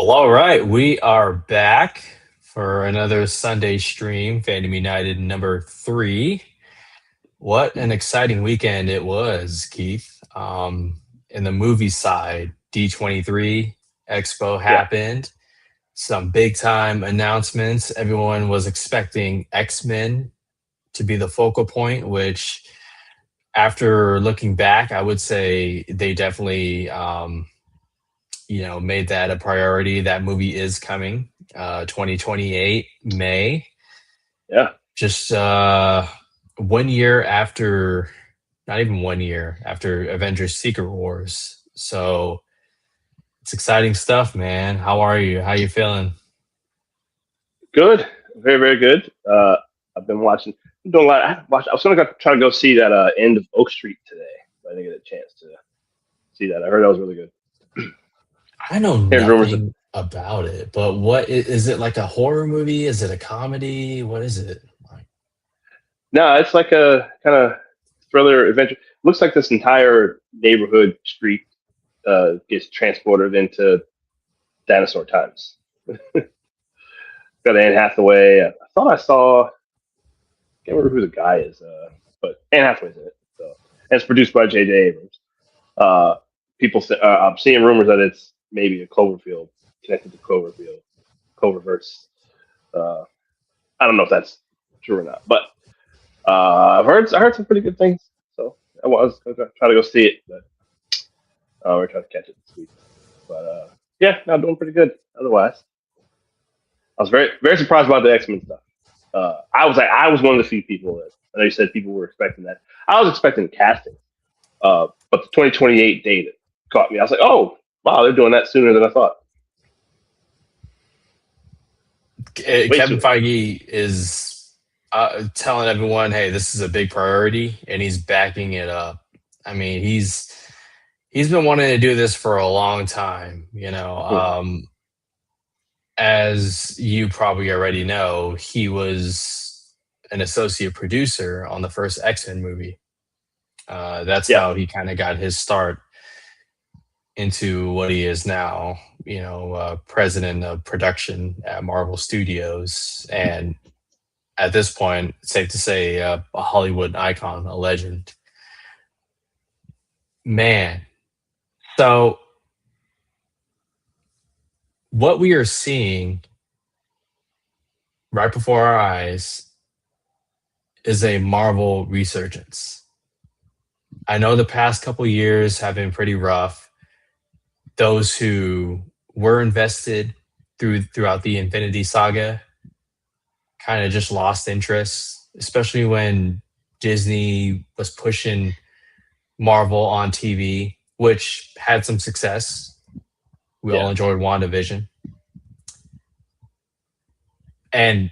Well, all right, we are back for another Sunday stream, Fandom United number 3. What an exciting weekend it was, Keith. In the movie side, D23 Expo Yeah, happened. Some big time announcements. Everyone was expecting X-Men to be the focal point, which after looking back, I would say they definitely made that a priority. That movie is coming 2028 May. yeah, Just 1 year after, not even 1 year after Avengers Secret Wars. So it's exciting stuff, man. How are you? How you feeling? good, very, very good. I've been watching, I'm doing a lot. I was gonna try to go see that end of Oak Street today, but I didn't get a chance to see that. I heard that was really good. I know Hearing rumors that nothing about it, but is it, like a horror movie? Is it a comedy? What is it? Like, no, it's like a kind of thriller adventure. Looks like this entire neighborhood street gets transported into dinosaur times. Got Anne Hathaway. I thought I saw. Can't remember who the guy is, but Anne Hathaway's in it. So, and it's produced by J.J. Abrams. Uh, I'm seeing rumors that it's maybe a Cloverfield connected to Cloververse. Uh, I don't know if that's true or not, but I heard some pretty good things. So I was going to try to go see it, but we're trying to catch it this week. But yeah, no, doing pretty good. Otherwise, I was very very surprised about the X-Men stuff. I was one of the few people that I know you said people were expecting that. I was expecting casting, but the 2028 date caught me. I was like, oh wow, they're doing that sooner than I thought. Way Kevin sooner. Feige is telling everyone, "Hey, this is a big priority," and he's backing it up. I mean, he's been wanting to do this for a long time. Hmm. As you probably already know, he was an associate producer on the first X-Men movie. That's Yeah, how he kind of got his start into what he is now. President of production at Marvel Studios, and at this point, it's safe to say a Hollywood icon, a legend. Man, so what we are seeing right before our eyes is a Marvel resurgence. I know the past couple years have been pretty rough. Those who were invested throughout the Infinity Saga kind of just lost interest, especially when Disney was pushing Marvel on TV, which had some success. We all yeah, enjoyed WandaVision. And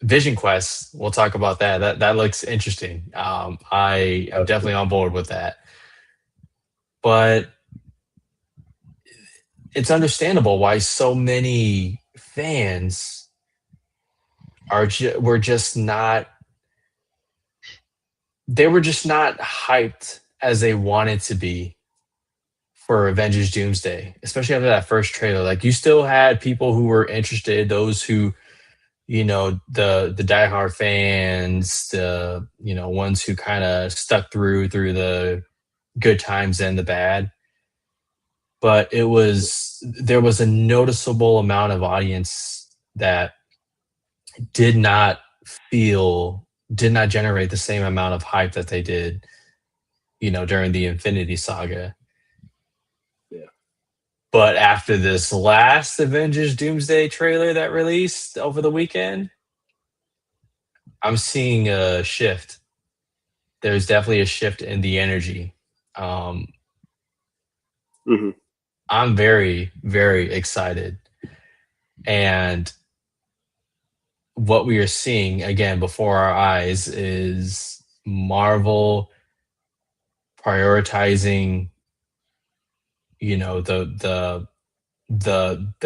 Vision Quest, we'll talk about that. That looks interesting. I am that's definitely cool. on board with that. But it's understandable why so many fans were just not they were just not hyped as they wanted to be for Avengers Doomsday, especially after that first trailer. Like, you still had people who were interested, those who, the diehard fans, the ones who kind of stuck through the good times and the bad. But there was a noticeable amount of audience that did not did not generate the same amount of hype that they did, during the Infinity Saga. Yeah, But after this last Avengers Doomsday trailer that released over the weekend, I'm seeing a shift. There's definitely a shift in the energy. Um, hmm, I'm very, very excited. And what we are seeing again before our eyes is Marvel prioritizing, the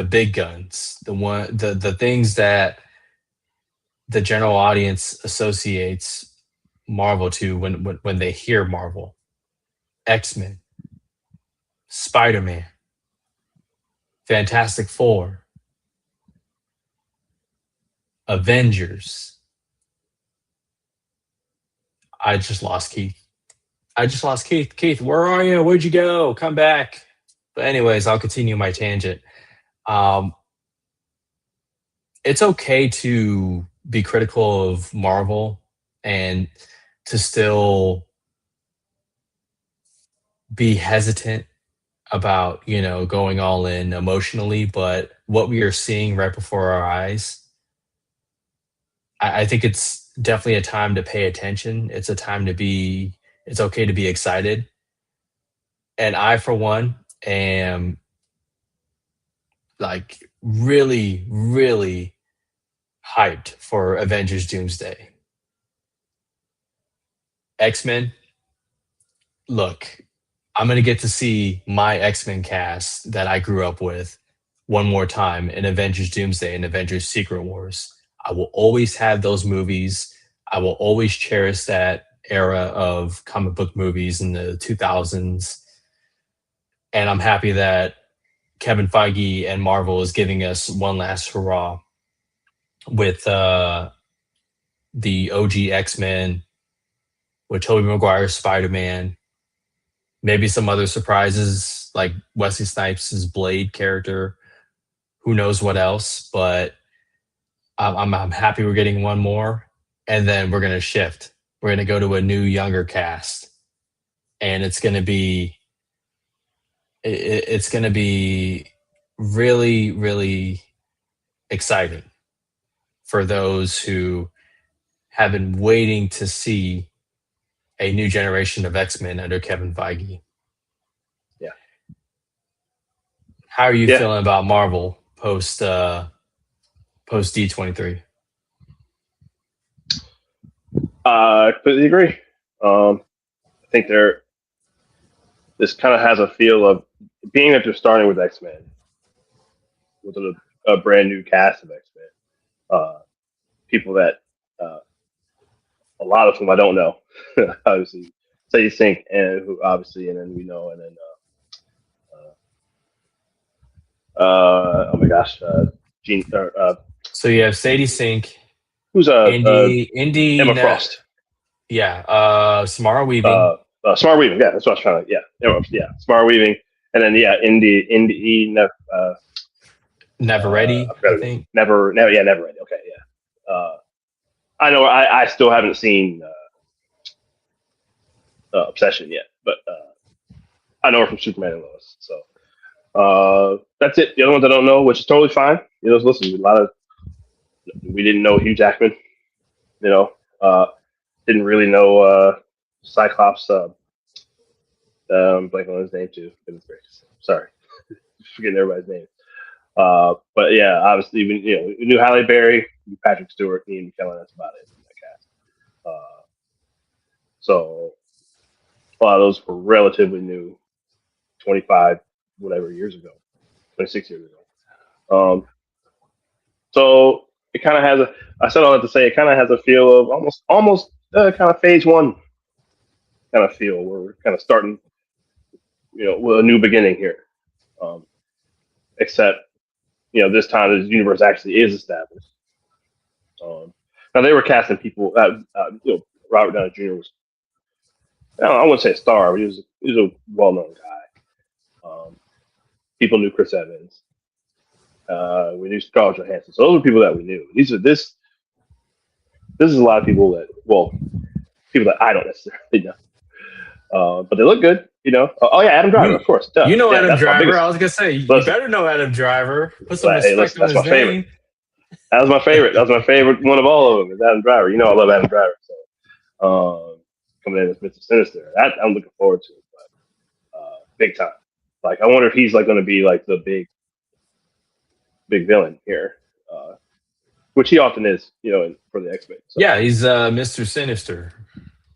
big guns, the things that the general audience associates Marvel to when they hear Marvel. X-Men, Spider-Man, Fantastic Four, Avengers. I just lost Keith. I just lost Keith. Keith, where are you? Where'd you go? Come back. But anyways, I'll continue my tangent. Um, it's okay to be critical of Marvel and to still be hesitant about, going all in emotionally, but what we are seeing right before our eyes, I think it's definitely a time to pay attention. It's okay to be excited. And I, for one, am like really, really hyped for Avengers Doomsday. X-Men, look, I'm going to get to see my X-Men cast that I grew up with one more time in Avengers Doomsday and Avengers Secret Wars. I will always have those movies. I will always cherish that era of comic book movies in the 2000s. And I'm happy that Kevin Feige and Marvel is giving us one last hurrah with the OG X-Men, with Tobey Maguire's Spider-Man, maybe some other surprises like Wesley Snipes' Blade character. Who knows what else? But I'm happy we're getting one more, and then we're gonna shift. We're gonna go to a new younger cast, and it's gonna be really, really exciting for those who have been waiting to see a new generation of X-Men under Kevin Feige. Yeah. How are you Yeah. feeling about Marvel post D23? I completely agree. I think this kind of has a feel of being that they're starting with X-Men, with a brand new cast of X-Men. People that a lot of whom I don't know, obviously. Sadie Sink, and who obviously, and then we know, and then oh my gosh, Gene, So you have Sadie Sink, who's Indy, Emma Frost, Samara Weaving, Smart Weaving. Yeah, that's what I was trying to. Smart Weaving, and then Indy, Never Ready, I forgot I it. think. Never Ready. Okay, yeah. I know I still haven't seen Obsession yet, but I know her from Superman and Lois. So that's it. The other ones I don't know, which is totally fine. Listen, we didn't know Hugh Jackman. Didn't really know Cyclops. Blank on his name too. Goodness gracious. Sorry, forgetting everybody's name. But yeah, obviously, we knew Halle Berry, Patrick Stewart, Ian McKellen. That's about it in that cast. So a lot of those were relatively new, 25 whatever years ago, 26 years ago. So it kind of has a. I said all that to say it kind of has a feel of almost kind of phase one kind of feel where we're kind of starting, with a new beginning here. Except, this time the universe actually is established. Now they were casting people. Robert Downey Jr. was. I wouldn't say a star, but he was a well-known guy. People knew Chris Evans. We knew Scarlett Johansson. So those are people that we knew. This is a lot of people people that I don't necessarily know. But they look good, Oh yeah, Adam Driver, of course. Duh. Adam Driver. I was gonna say you better know Adam Driver. Put some respect on his name. Favorite. That was my favorite. That was my favorite one of all of them. Is Adam Driver. I love Adam Driver. So coming in as Mr. Sinister, that I'm looking forward to. But big time. Like I wonder if he's going to be like the big villain here, which he often is, for the X-Men. So. Yeah, he's Mr. Sinister.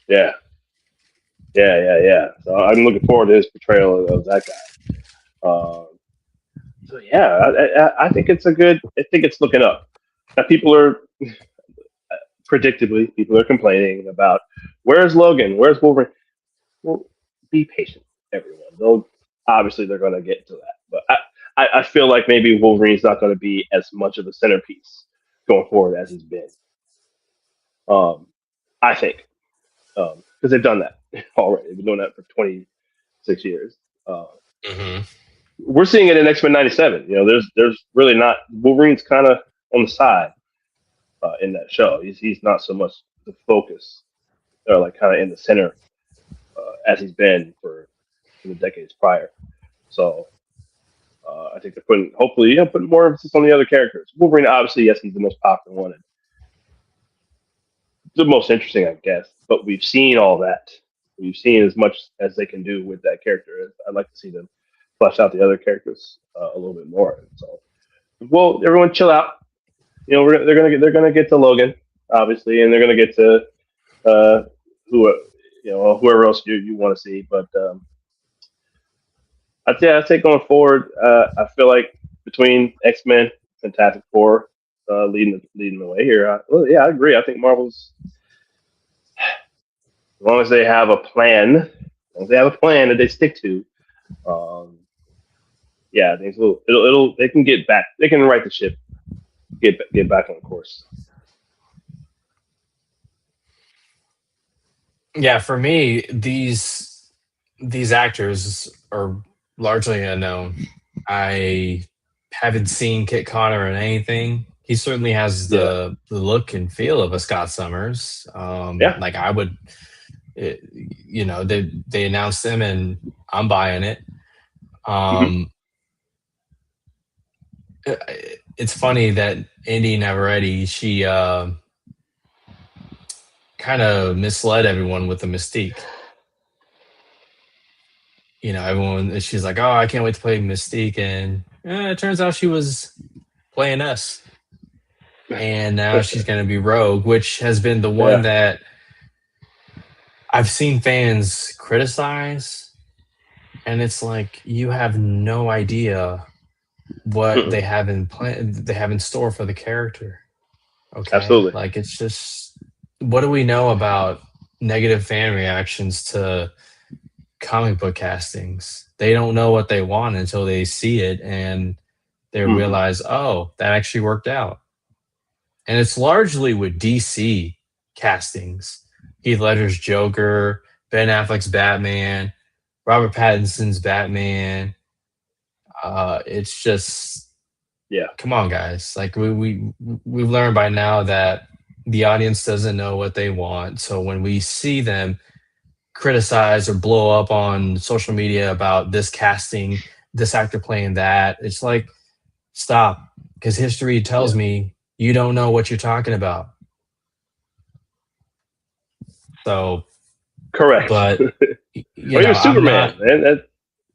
Yeah. So I'm looking forward to his portrayal of that guy. So yeah, I think it's I think it's looking up. Now predictably, people are complaining about where's Logan, where's Wolverine. Well, be patient, everyone. They're going to get to that. But I feel like maybe Wolverine's not going to be as much of a centerpiece going forward as he's been. I think because they've done that already. They've been doing that for 26 years. Uh, Hmm. we're seeing it in X Men '97. There's really not Wolverine's kind of on the side in that show. He's not so much the focus, or like kind of in the center as he's been for the decades prior. So I think they're putting more emphasis on the other characters. Wolverine, obviously, yes, he's the most popular one, and the most interesting, I guess. But we've seen all that. We've seen as much as they can do with that character. I'd like to see them flesh out the other characters a little bit more. So, well, everyone, chill out. They're gonna get to Logan, obviously, and they're gonna get to who whoever else you want to see. But I'd say going forward, I feel like between X Men, Fantastic Four, leading the way here. I agree. I think Marvel's, as long as they have a plan, that they stick to. Um, yeah, I think they can get back. They can right the ship, get back on course. Yeah, for me, these actors are largely unknown. I haven't seen Kit Connor in anything. He certainly has Yeah, the look and feel of a Scott Summers. yeah, Like I would, it, they announced him, and I'm buying it. hmm Um, it's funny that Indy Navarrete, she kind of misled everyone with the Mystique. Everyone, she's like, "Oh, I can't wait to play Mystique," and it turns out she was playing us, and now she's going to be Rogue, which has been the one yeah, that I've seen fans criticize, and it's like you have no idea what mm-mm. they have in store for the character. Okay, Absolutely. like it's just, what do we know about negative fan reactions to comic book castings? They don't know what they want until they see it and they hmm realize, oh, that actually worked out. And it's largely with DC castings. Heath Ledger's Joker, Ben Affleck's Batman, Robert Pattinson's Batman. It's just, Yeah, come on, guys. Like we've learned by now that the audience doesn't know what they want. So when we see them criticize or blow up on social media about this casting, this actor playing that, it's like, stop, because history yeah, tells me you don't know what you're talking about. So, correct. but Or even I'm not. Superman, man.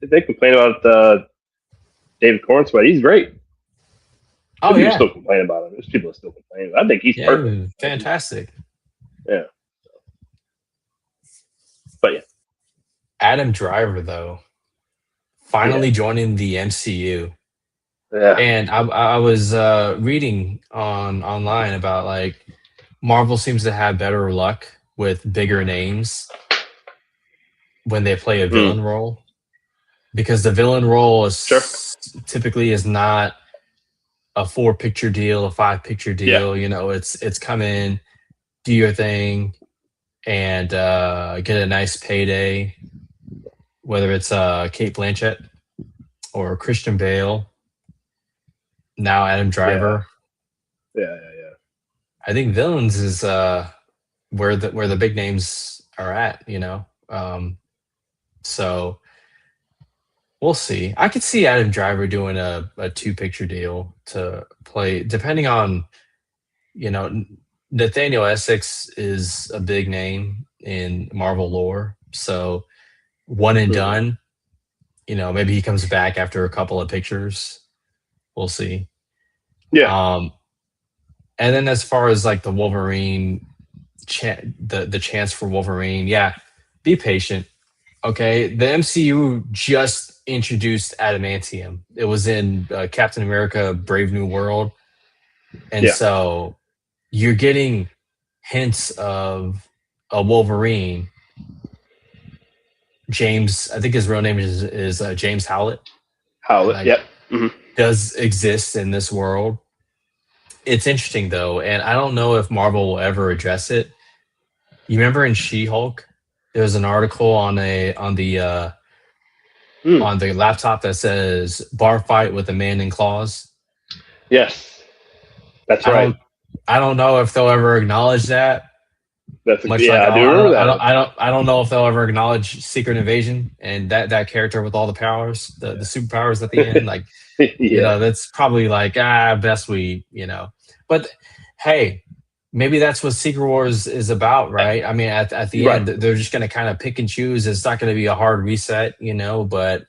They complain about David Cornswell. He's great. Oh But people yeah, still complain about him. There's people that still complain. I think he's yeah, he perfect. was I think fantastic. yeah. But Adam Driver, though, yeah, finally joining the MCU. yeah, And I was reading online about, like, Marvel seems to have better luck with bigger names when they play a mm, villain role, because the villain role sure, is typically is not a 4 picture deal, a 5 picture yeah, deal. It's come in, do your thing, and get a nice payday. Whether it's Kate Blanchett or Christian Bale, now Adam yeah, Driver. yeah. I think villains is where the big names are at. So we'll see. I could see Adam Driver doing a 2 picture deal to play, depending on, you know, Nathaniel Essex is a big name in Marvel lore. So one and Mm-hmm. done, maybe he comes back after a couple of pictures. We'll see. Yeah, Um, and then as far as like the Wolverine, the chance for Wolverine, yeah, be patient. Okay, the MCU just introduced adamantium. It was in Captain America: Brave New World, and yeah. so you're getting hints of a Wolverine. James, I think his real name is James Howlett, and Howlett. I Yep. Hmm. does exist in this world. It's interesting though, and I don't know if Marvel will ever address it. You remember in She-Hulk, there was an article Mm. on the laptop that says "bar fight with a man in claws." Yes, that's I right. don't I don't know if they'll ever acknowledge that. Much like Yeah, I do remember that. I don't know if they'll ever acknowledge Secret Invasion and that character with all the powers, the superpowers at the end. Like, Yeah, that's probably like, best we, but hey, maybe that's what Secret Wars is about, right? I mean, at the right. end, they're just going to kind of pick and choose. It's not going to be a hard reset, but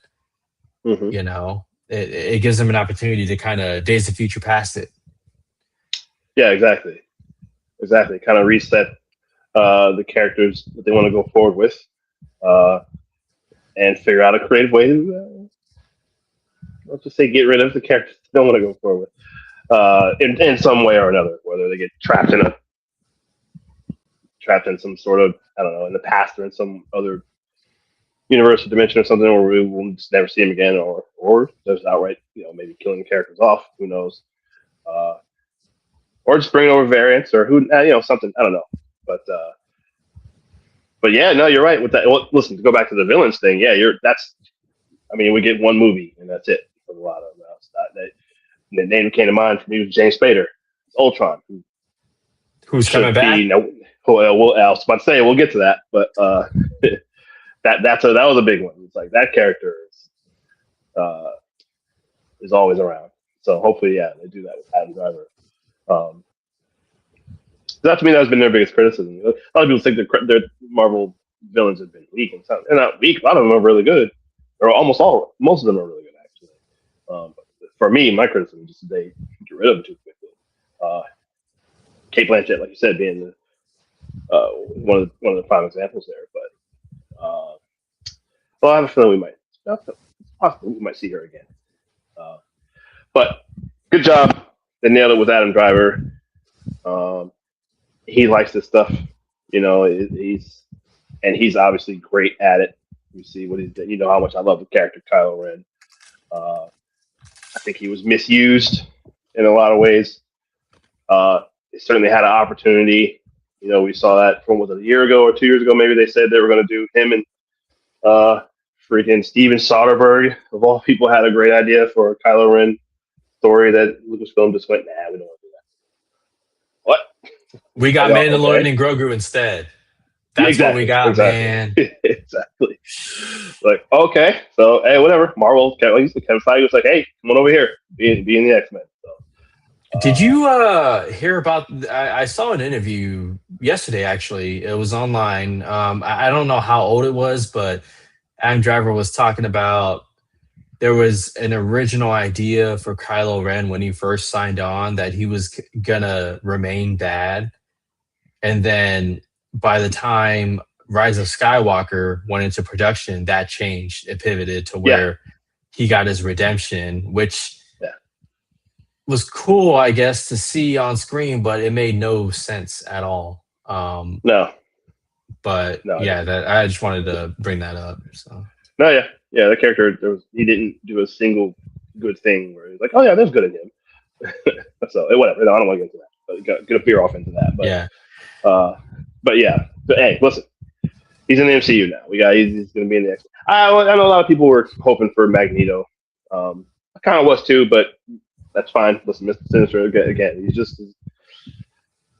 Hmm. it gives them an opportunity to kind of Days of Future past it. Yeah, exactly. Exactly. Kind of reset the characters that they want to go forward with, uh, and figure out a creative way to, let's just say, get rid of the characters they don't want to go forward with, in some way or another, whether they get trapped in some sort of, I don't know, in the past or in some other universe or dimension or something, where we will just never see him again, or just outright, maybe killing the characters off. Who knows? Uh, or just bringing over variants, or something. I don't know. But yeah, no, you're right with that. Well, listen, to go back to the villains thing, yeah, that's. I mean, we get one movie and that's it for a lot of them. The name that came to mind for me was James Spader, Ultron, who Who's coming should be. back? No, I was about to say we'll get to that, but that was a big one. It's like that character uh, is always around. So hopefully, yeah, they do that with Adam Driver. Um, that to me, that's been their biggest criticism. A lot of people think their Marvel villains have been weak, and they're not weak. A lot of them are really good, or most of them are really good actually. For me, my criticism is just they get rid of them too quickly. Uh, Kate Blanchett, like you said, being one of the prime examples there. But well, I have a feeling we might see her again. Uh, but good job. They nailed it with Adam Driver. Um, he likes this stuff. He's obviously great at it. You see what he's done. You know how much I love the character Kylo Ren. Uh, I think he was misused in a lot of ways. They certainly had an opportunity. We saw that from a year ago or 2 years ago. Maybe they said they were going to do him and freaking Steven Soderbergh of all people had a great idea for a Kylo Ren story that Lucasfilm just went, nah, we don't want to do that. What? We got Like, Mandalorian okay. and Grogu instead. Yeah, That's what we got, exactly. man. Exactly. Like, okay, so hey, whatever. Marvel, Kevin Feige was like, hey, come on over here, be in the X-Men. So, Did you hear about? I saw an interview yesterday. Actually, it was online. I don't know how old it was, but Adam Driver was talking about there was an original idea for Kylo Ren when he first signed on that he was gonna remain bad, and then by the time Rise of Skywalker went into production, that changed. It pivoted to yeah, where he got his redemption, which yeah. was cool, I guess, to see on screen, but it made no sense at all. No, But no, I yeah, didn't. that I just wanted to bring that up. So No, yeah. The character, he didn't do a single good thing where he's like, oh yeah, there's good in him. So whatever. No, I don't want to get into that. But get a veer off into that. yeah, But yeah. But hey, listen, he's in the MCU now. He's going to be in the X. I know a lot of people were hoping for Magneto. I kind of was too, but that's fine. Listen, Mr. Sinister again.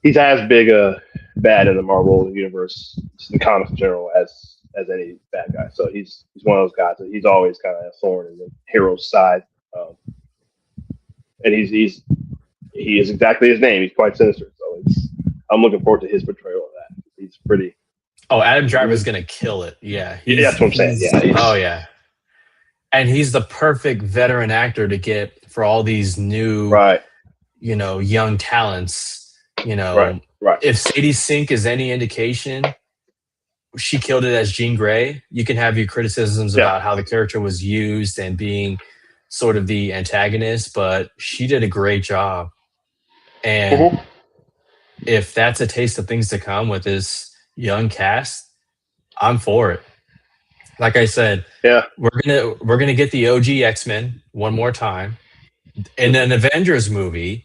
He's as big a bad in the Marvel universe, the comics in general, as any bad guy. So he's one of those guys that he's always kind of a thorn in the hero's side. And he is exactly his name. He's quite sinister. So I'm looking forward to his portrayal of that. He's pretty. Oh, Adam Driver's gonna kill it. Yeah, That's what I'm saying. Yeah. Oh yeah, and he's the perfect veteran actor to get for all these new, Right. Young talents. Right. If Sadie Sink is any indication, she killed it as Jean Grey. You can have your criticisms Yeah. about how the character was used and being sort of the antagonist, but she did a great job. And Mm-hmm. if that's a taste of things to come with this young cast, I'm for it. Like I said, Yeah. we're gonna get the OG X-Men one more time in Mhm. an Avengers movie,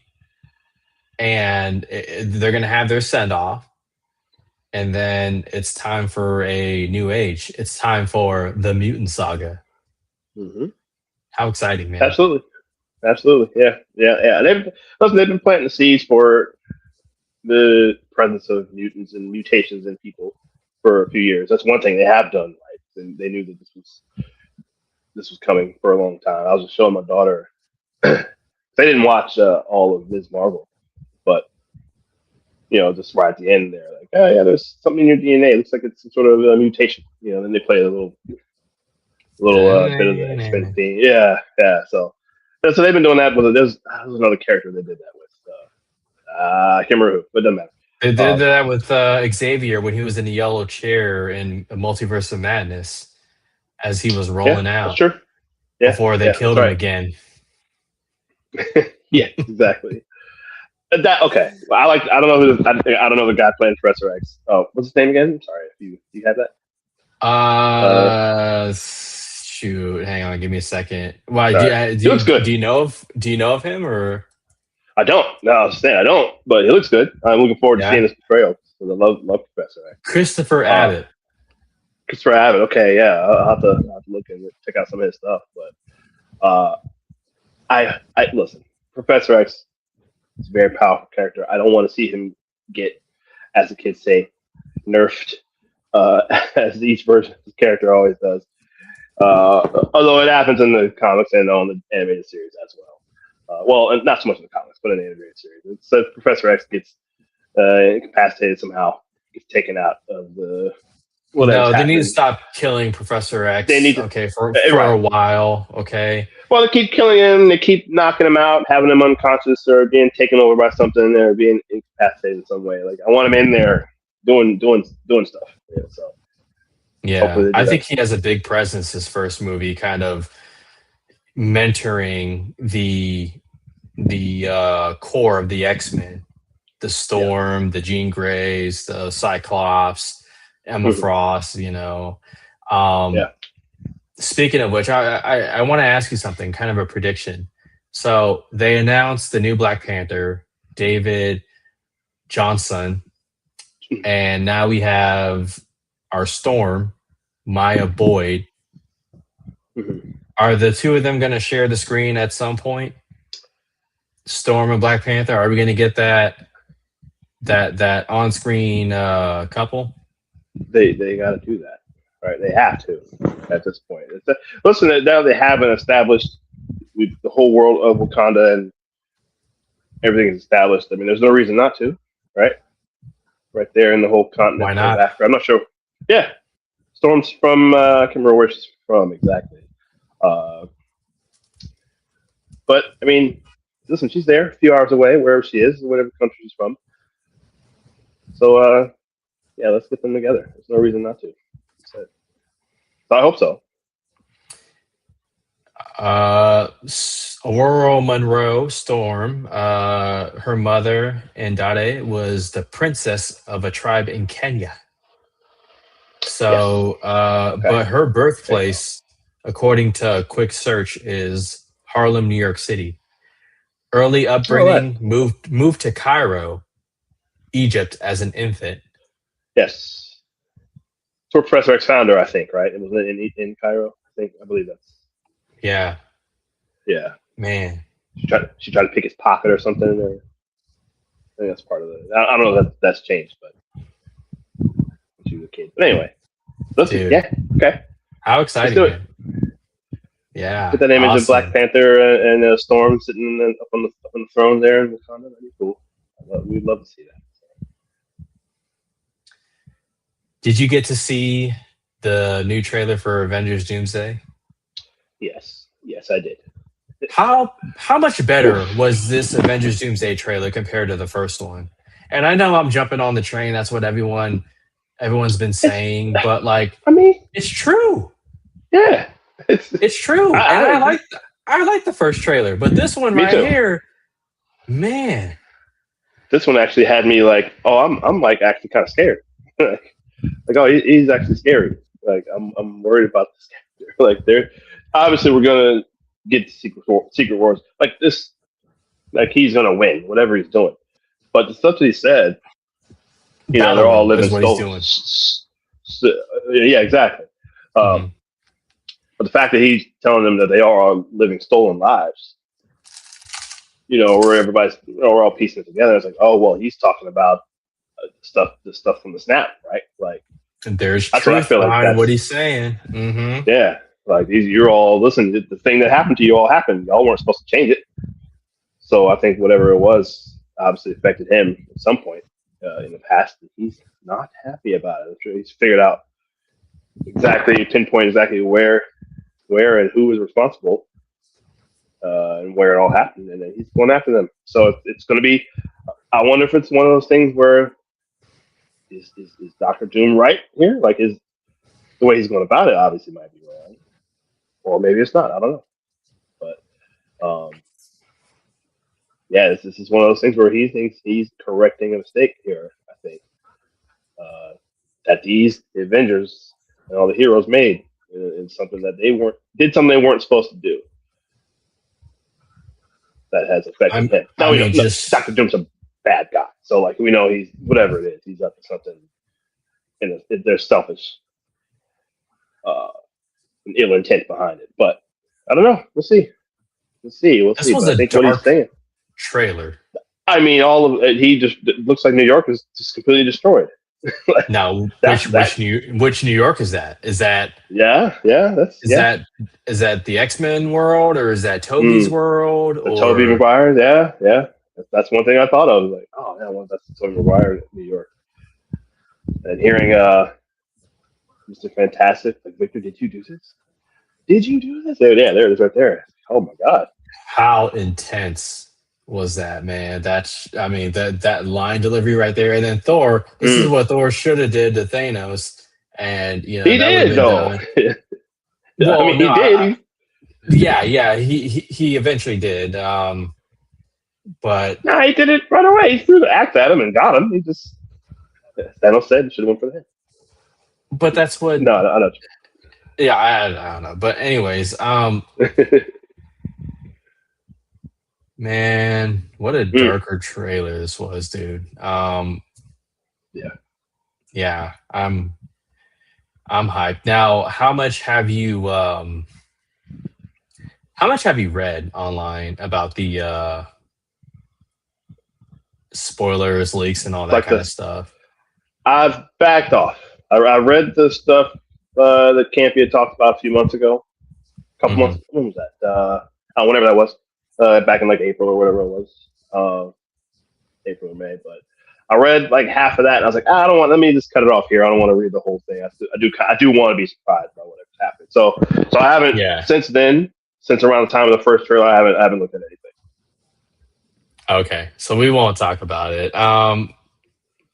and they're gonna have their send off, and then it's time for a new age. It's time for the Mutant Saga. Mhm. How exciting, man! Absolutely. Absolutely. Yeah. Yeah. Yeah. They've been planting the seeds for the presence of mutants and mutations in people for a few years. That's one thing they have done right. And they knew that this was coming for a long time. I was just showing my daughter. They didn't watch all of Ms. Marvel, but just right at the end there, like, oh yeah, there's something in your DNA. It looks like it's some sort of a mutation. Then they play a little bit of the X-Men theme. Yeah, yeah. So they've been doing that. But there's another character they did that with. I can't remember who, but it doesn't matter. They did Um, that with Xavier when he was in the yellow chair in Multiverse of Madness as he was yeah, rolling that's out true. Yeah, before they yeah, that's killed him right. again. Yeah, exactly. That okay. Well, I don't know who. I don't know the guy playing Professor X. Oh, what's his name again? Sorry, if you had that. Uh, Shoot, hang on, give me a second. Why Sorry. He looks good. do you know of him or I don't. No, I was saying I don't, but he looks good. I'm looking forward to seeing yeah? his portrayal. Because I love Professor X. Christopher Uh, Abbott. Christopher Abbott. Okay, yeah, I'll have to look and check out some of his stuff. But I listen. Professor X is a very powerful character. I don't want to see him get, as the kids say, nerfed, as each version of the character always does. Although it happens in the comics and on the animated series as well. Well, and not so much in the comics, but in the animated series. So Professor X gets incapacitated somehow, gets taken out of whatever's No, they need to happening. stop killing Professor They X. need to, Okay, for right. a while. Okay. Well, they keep killing him. They keep knocking him out, having him unconscious or being taken over by something, or being incapacitated in some way. Like I want him in there doing stuff. So hopefully Yeah, they I do that. think he has a big presence. His first movie, kind of mentoring the core of the X-Men, the Yeah. Storm, the Jean Greys, the Cyclops, Emma Hmm. Frost. Um, Yeah. Speaking of which, I want to ask you something, kind of a prediction. So they announced the new Black Panther, David Johnson, and now we have our Storm, Maya Boyd. Hmm. Are the two of them going to share the screen at some point? Storm and Black Panther. Are we going to get that on screen couple? They got to do that, right? They have to at this point. Listen, now they have an established the whole world of Wakanda and everything is established. I mean, there's no reason not to, right? Right there in the whole Why continent of not? Africa. I'm not sure. Yeah, Storm's from I can't remember where she's from exactly. Uh, but I mean, listen, she's there, a few hours away, wherever she is, whatever country she's from. So yeah, let's get them together. There's no reason not to. So I hope so. Aurora Monroe Storm, her mother and Dade was the princess of a tribe in Kenya. Yes. So, Okay. but her There you go. birthplace, according to a quick search, is Harlem, New York City. Early All right. upbringing, moved to Cairo, Egypt as an infant. Yes. It's where Professor X found her, I think, right? It was in Cairo. I believe that's Yeah, yeah. man. She tried to pick his pocket or something. Or, I think that's part of it. I don't know if that's changed, but when she was a kid. But anyway, listen, Dude, yeah, okay, how let's exciting, do it. man. Yeah, Get that image of Black awesome. Panther and Storm sitting up on the throne there in Wakanda. That'd be cool. We'd love to see that. Did you get to see the new trailer for Avengers Doomsday? Yes, yes, I did. How much better Oof. was this Avengers Doomsday trailer compared to the first one? And I know I'm jumping on the train. That's what everyone's been It's. saying, but like I mean, it's true. yeah. It's. It's true. And I agree. I like the first trailer, but this one Me right too. here, man. This one actually had me like, oh, I'm like actually kind of scared. Like, oh, he's actually scary. Like I'm worried about this character. Like they're obviously we're gonna get the Secret Wars like this. Like he's gonna win whatever he's doing. But the stuff that he said, they're all Battle is living what he's stolen. doing. Yeah, exactly. Mm-hmm. But the fact that he's telling them that they are all living stolen lives, where we're all piecing it together. It's like, oh well, he's talking about the stuff from the snap, right? Like There's that's what I truth feel like. behind That's what he's saying. Mm-hmm. yeah. Like you're all listen. The thing that happened to you all happened. Y'all weren't supposed to change it. So I think whatever it was obviously affected him at some point in the past. He's not happy about it. I'm sure he's figured out pinpoint exactly where and who was responsible and where it all happened, and then he's going after them. So it's going to be. I wonder if it's one of those things where is Doctor Doom right here? Like, is the way he's going about it obviously might be wrong, or maybe it's not. I don't know, but yeah, this is one of those things where he thinks he's correcting a mistake here. I think that the Avengers and all the heroes made is something that did something they weren't supposed to do. That has affected him. Now we know Doctor Doom's a bad guy, so like we know he's whatever it is, he's up to something. And there's selfish, ill intent behind it. But I don't know. We'll see. This But was I think dark what he's saying. trailer. I mean, all of it. He just it looks like New York is just completely destroyed. Like, now, which New York is that? Is that is that the X-Men world, or is that Tobey's world? The Tobey Maguire, yeah. That's one thing I thought of. Like, oh yeah, well, that's the Tobey Maguire in New York. And hearing Mr. Fantastic, like, Victor, did you do this? Did you do this? There it is right there. Oh my God. How intense was that, man? That line delivery right there. And then Thor, this is what Thor should have did to Thanos. And he did though. Well, he did. He eventually did. But no, he did it right away. He threw the axe at him and got him. He just Thanos said he should have went for the head. But that's what. No, I know. Yeah, I don't know. But anyways, man, what a darker trailer this was, dude. Yeah, I'm hyped. Now, how much have you read online about the spoilers, leaks, and all that kind of stuff? I've backed off. I read the stuff that Campy had talked about a few months ago. A couple months. When was that? Whenever that was. Back in like April or whatever it was. April or May. But I read like half of that, and I was like, I don't want. Let me just cut it off here. I don't want to read the whole thing. I do want to be surprised by whatever's happened. So I haven't since then. Since around the time of the first trailer, I haven't looked at anything. Okay, so we won't talk about it.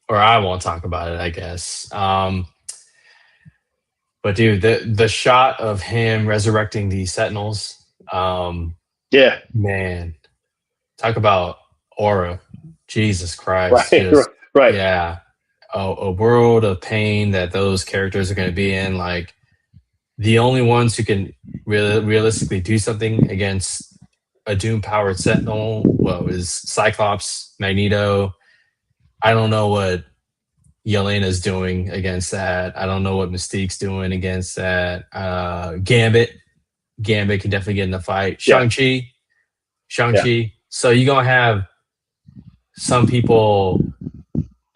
Or I won't talk about it, I guess. But dude, the shot of him resurrecting the Sentinels, man, talk about aura, Jesus Christ, right, yeah, a world of pain that those characters are going to be in. Like the only ones who can realistically do something against a Doom-powered Sentinel, is Cyclops, Magneto. I don't know what Yelena's doing against that. I don't know what Mystique's doing against that. Gambit can definitely get in the fight. Shang-Chi. So you're going to have some people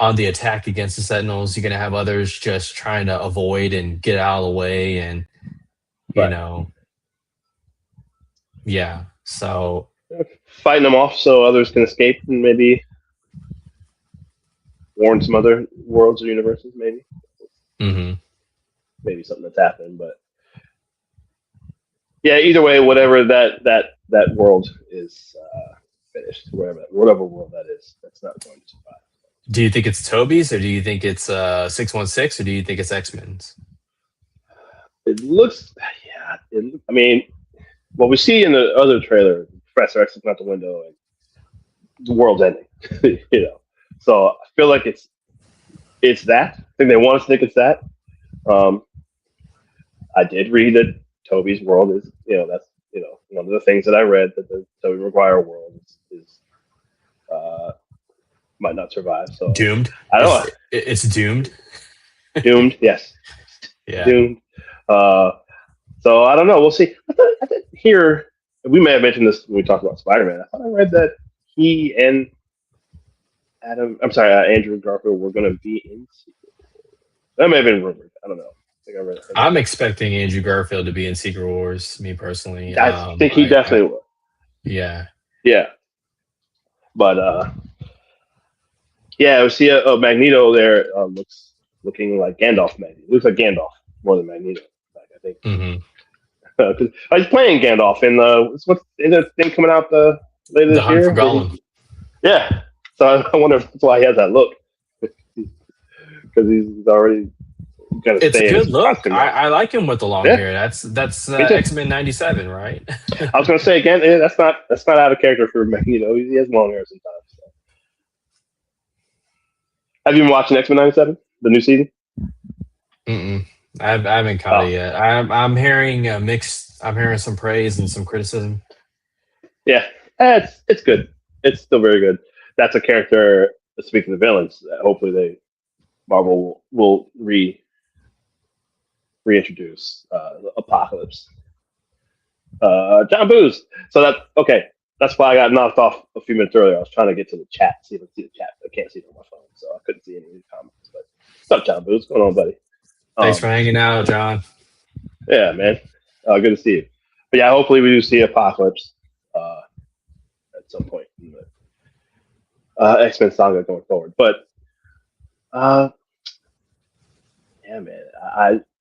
on the attack against the Sentinels. You're going to have others just trying to avoid and get out of the way. And, so fighting them off so others can escape and maybe warn some other worlds or universes, maybe. Maybe something that's happening, but yeah. Either way, whatever that world is finished, whatever world that is, that's not going to survive. Do you think it's Tobey's, or do you think it's 616, or do you think it's X-Men's? It looks, I mean, what we see in the other trailer, Professor X is out the window and the world's ending. So I feel like it's that. I think they want us to think it's that. I did read that Toby's world is, that's one of the things that I read, that the Toby Maguire world is uh, might not survive. So Doomed. I don't know. It's doomed. Doomed, yes, Yeah. doomed. Uh, so I don't know. We'll see. I thought here we may have mentioned this when we talked about Spider-Man. I thought I read that he and Andrew Garfield were going to be in. That may have been rumored. I don't know. I think I read. I'm expecting Andrew Garfield to be in Secret Wars. Me personally. I think he definitely will. Yeah. Yeah, but yeah, we see a Magneto there. Looking like Gandalf. Magneto looks like Gandalf more than Magneto. Like, I think because I was playing Gandalf in what's in the thing coming out later The this Hunt for year. Gollum. Yeah, so I wonder if that's why he has that look, because he's already got to It's a stay in good his look. costume. I like him with the long Yeah. hair. That's Me too. X-Men '97, right? I was going to say again, that's not out of character for Magneto. He has long hair sometimes. So. Have you been watching X-Men '97, the new season? Mm-mm. I haven't caught it yet. I'm hearing mixed. I'm hearing some praise and some criticism. Yeah, it's good. It's still very good. That's a character. Speaking of villains, that hopefully Marvel will reintroduce Apocalypse. John Booz. So that's why I got knocked off a few minutes earlier. I was trying to get to the chat, see if I can see the chat. I can't see it on my phone, so I couldn't see any of the comments. But what's up, John Booz? What's going on, buddy? Thanks for hanging out, John. Yeah, man. Good to see you. But yeah, hopefully we do see Apocalypse at some point in the X-Men saga going forward. But yeah, man,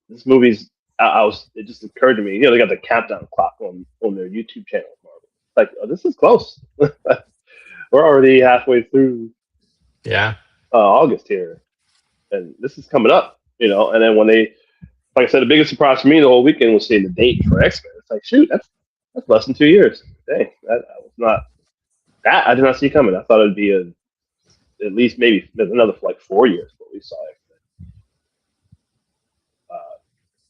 this movie's. It just occurred to me. They got the countdown clock on their YouTube channel. Marvel. Like, oh, this is close. We're already halfway through. Yeah. August here, and this is coming up. And then when they, like I said, the biggest surprise for me the whole weekend was seeing the date for X-Men. It's like, shoot, that's less than 2 years. Dang, that was not. That I did not see coming. I thought it'd be at least maybe another 4 years, but we saw it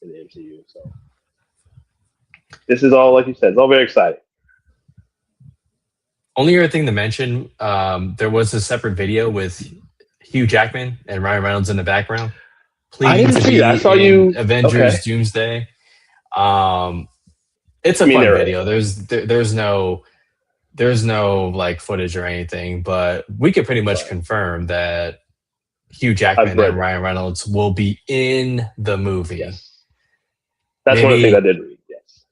in the MCU. So this is all, like you said, it's all very exciting. Only other thing to mention, there was a separate video with Hugh Jackman and Ryan Reynolds in the background. I didn't see that. I saw you Avengers Doomsday. It's a fun video. There's no like footage or anything, but we could pretty much confirm that Hugh Jackman and Ryan Reynolds will be in the movie. Yes. That's one of the things I did read. Yes.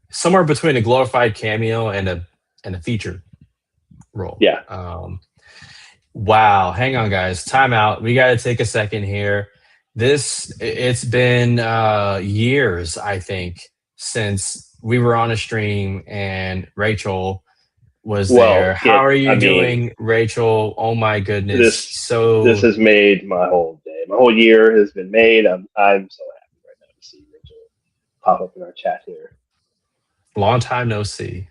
Somewhere between a glorified cameo and a feature role. Yeah. Wow. Hang on, guys. Time out. We got to take a second here. It's been years, I think, since we were on a stream and Rachel was there. How are you doing, Rachel? Oh my goodness. This has made my whole day. My whole year has been made. I'm so happy right now to see Rachel pop up in our chat here. Long time no see.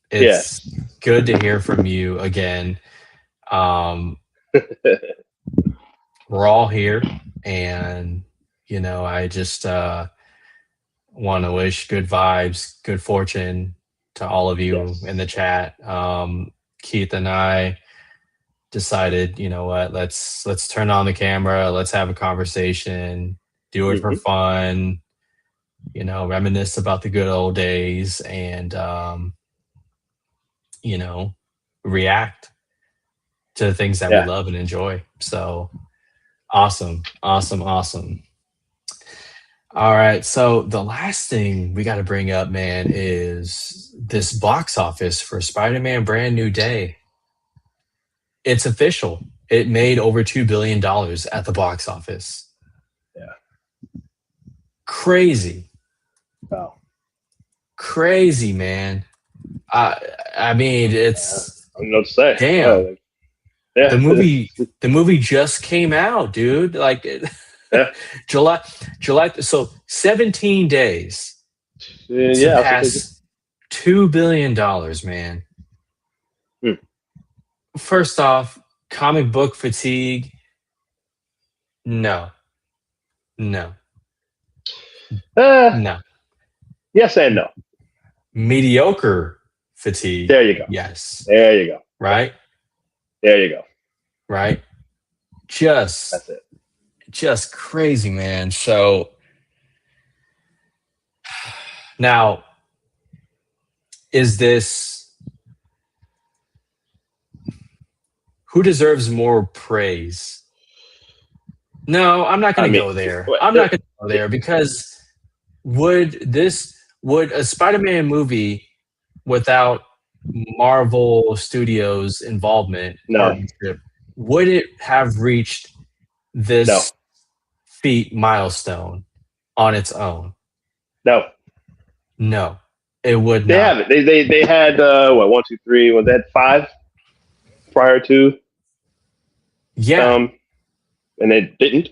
It's good to hear from you again. We're all here, and I just want to wish good vibes, good fortune to all of you in the chat. Keith and I decided, let's turn on the camera, let's have a conversation, do it for fun, reminisce about the good old days, and react to the things that we love and enjoy. So awesome. All right, so the last thing we got to bring up, man, is this box office for Spider-Man Brand New Day. It's official. It made over $2 billion at the box office. Yeah. Crazy. Wow. Crazy, man. I mean, it's... I don't know what to say. Damn. Yeah. The movie just came out, dude. Like... July. So 17 days to pass $2 billion, man. First off, comic book fatigue. No. Uh, No. yes and no. Mediocre fatigue. There you go. Yes. There you go. Right? There you go. Right? Just That's it. just crazy, man. So now, is this who deserves more praise? No, I'm not I going to mean, go there. I'm not going to go there because would a Spider-Man movie without Marvel Studios involvement no, partnership, would it have reached no, this feat milestone on its own? no. No, it would They not. haven't. They had what, one, two, three. Well, they had five prior to, Yeah, um, and they didn't.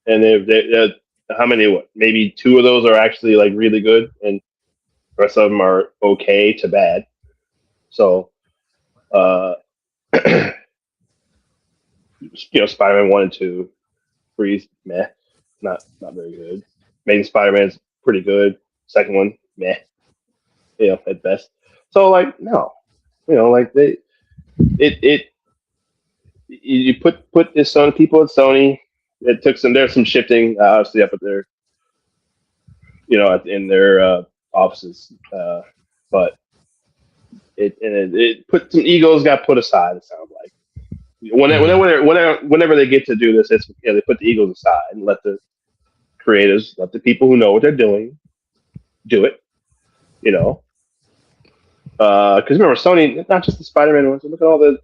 And how many? What? Maybe two of those are actually like really good, and the rest of them are okay to bad. So, uh, Spider-Man 1 and 2, Freeze, meh, not very good. Main Spider-Man's pretty good. Second one, meh, at best. So like, no, like it it you put this on people at Sony. It took there's some shifting obviously up at their in their offices, but it put some egos got put aside. It sounds like mhm. whenever they get to do this, they put the egos aside and let the creators, let the people who know what they're doing do it. You know, because remember Sony, not just the Spider-Man ones. Look at all the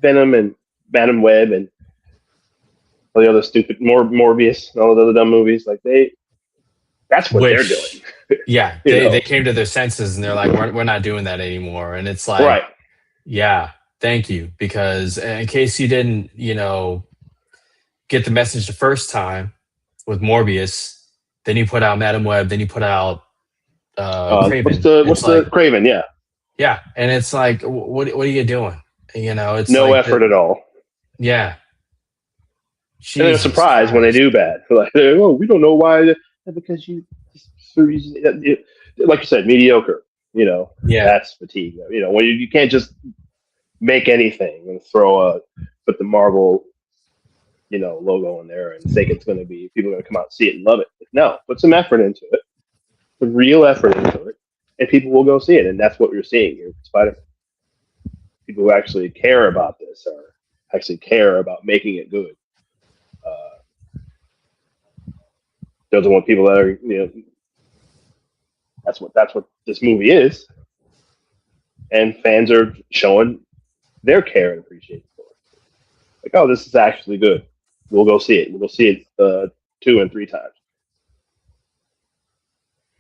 Venom and Madam Web and all the other stupid Morbius and all the other dumb movies. Like that's what they're Which, doing. yeah, you they know, came to their senses and they're like, we're not doing that anymore. And it's like, right? yeah, thank you, because in case you didn't, get the message the first time with Morbius, then you put out Madam Web, then you put out What's Craven. It's the like, Craven? Yeah, yeah, and it's like, what are you doing? It's no like, effort at all. yeah, And they're Jesus surprised when they Christ. do bad. Like, oh, we don't know why. Because like you said, mediocre. Yeah, That's fatigue. When you can't just make anything and put the Marvel, logo in there and think it's going to be people are going to come out and see it and love it. No, put some effort into it, put real effort into it, and people will go see it. And that's what you're seeing here with Spider-Man. People who actually care about this or actually care about making it good. Those are one people that are, that's what this movie is, and fans are showing their care and appreciation for it. Like, oh, this is actually good. We'll go see it. We'll go see it 2 and 3 times.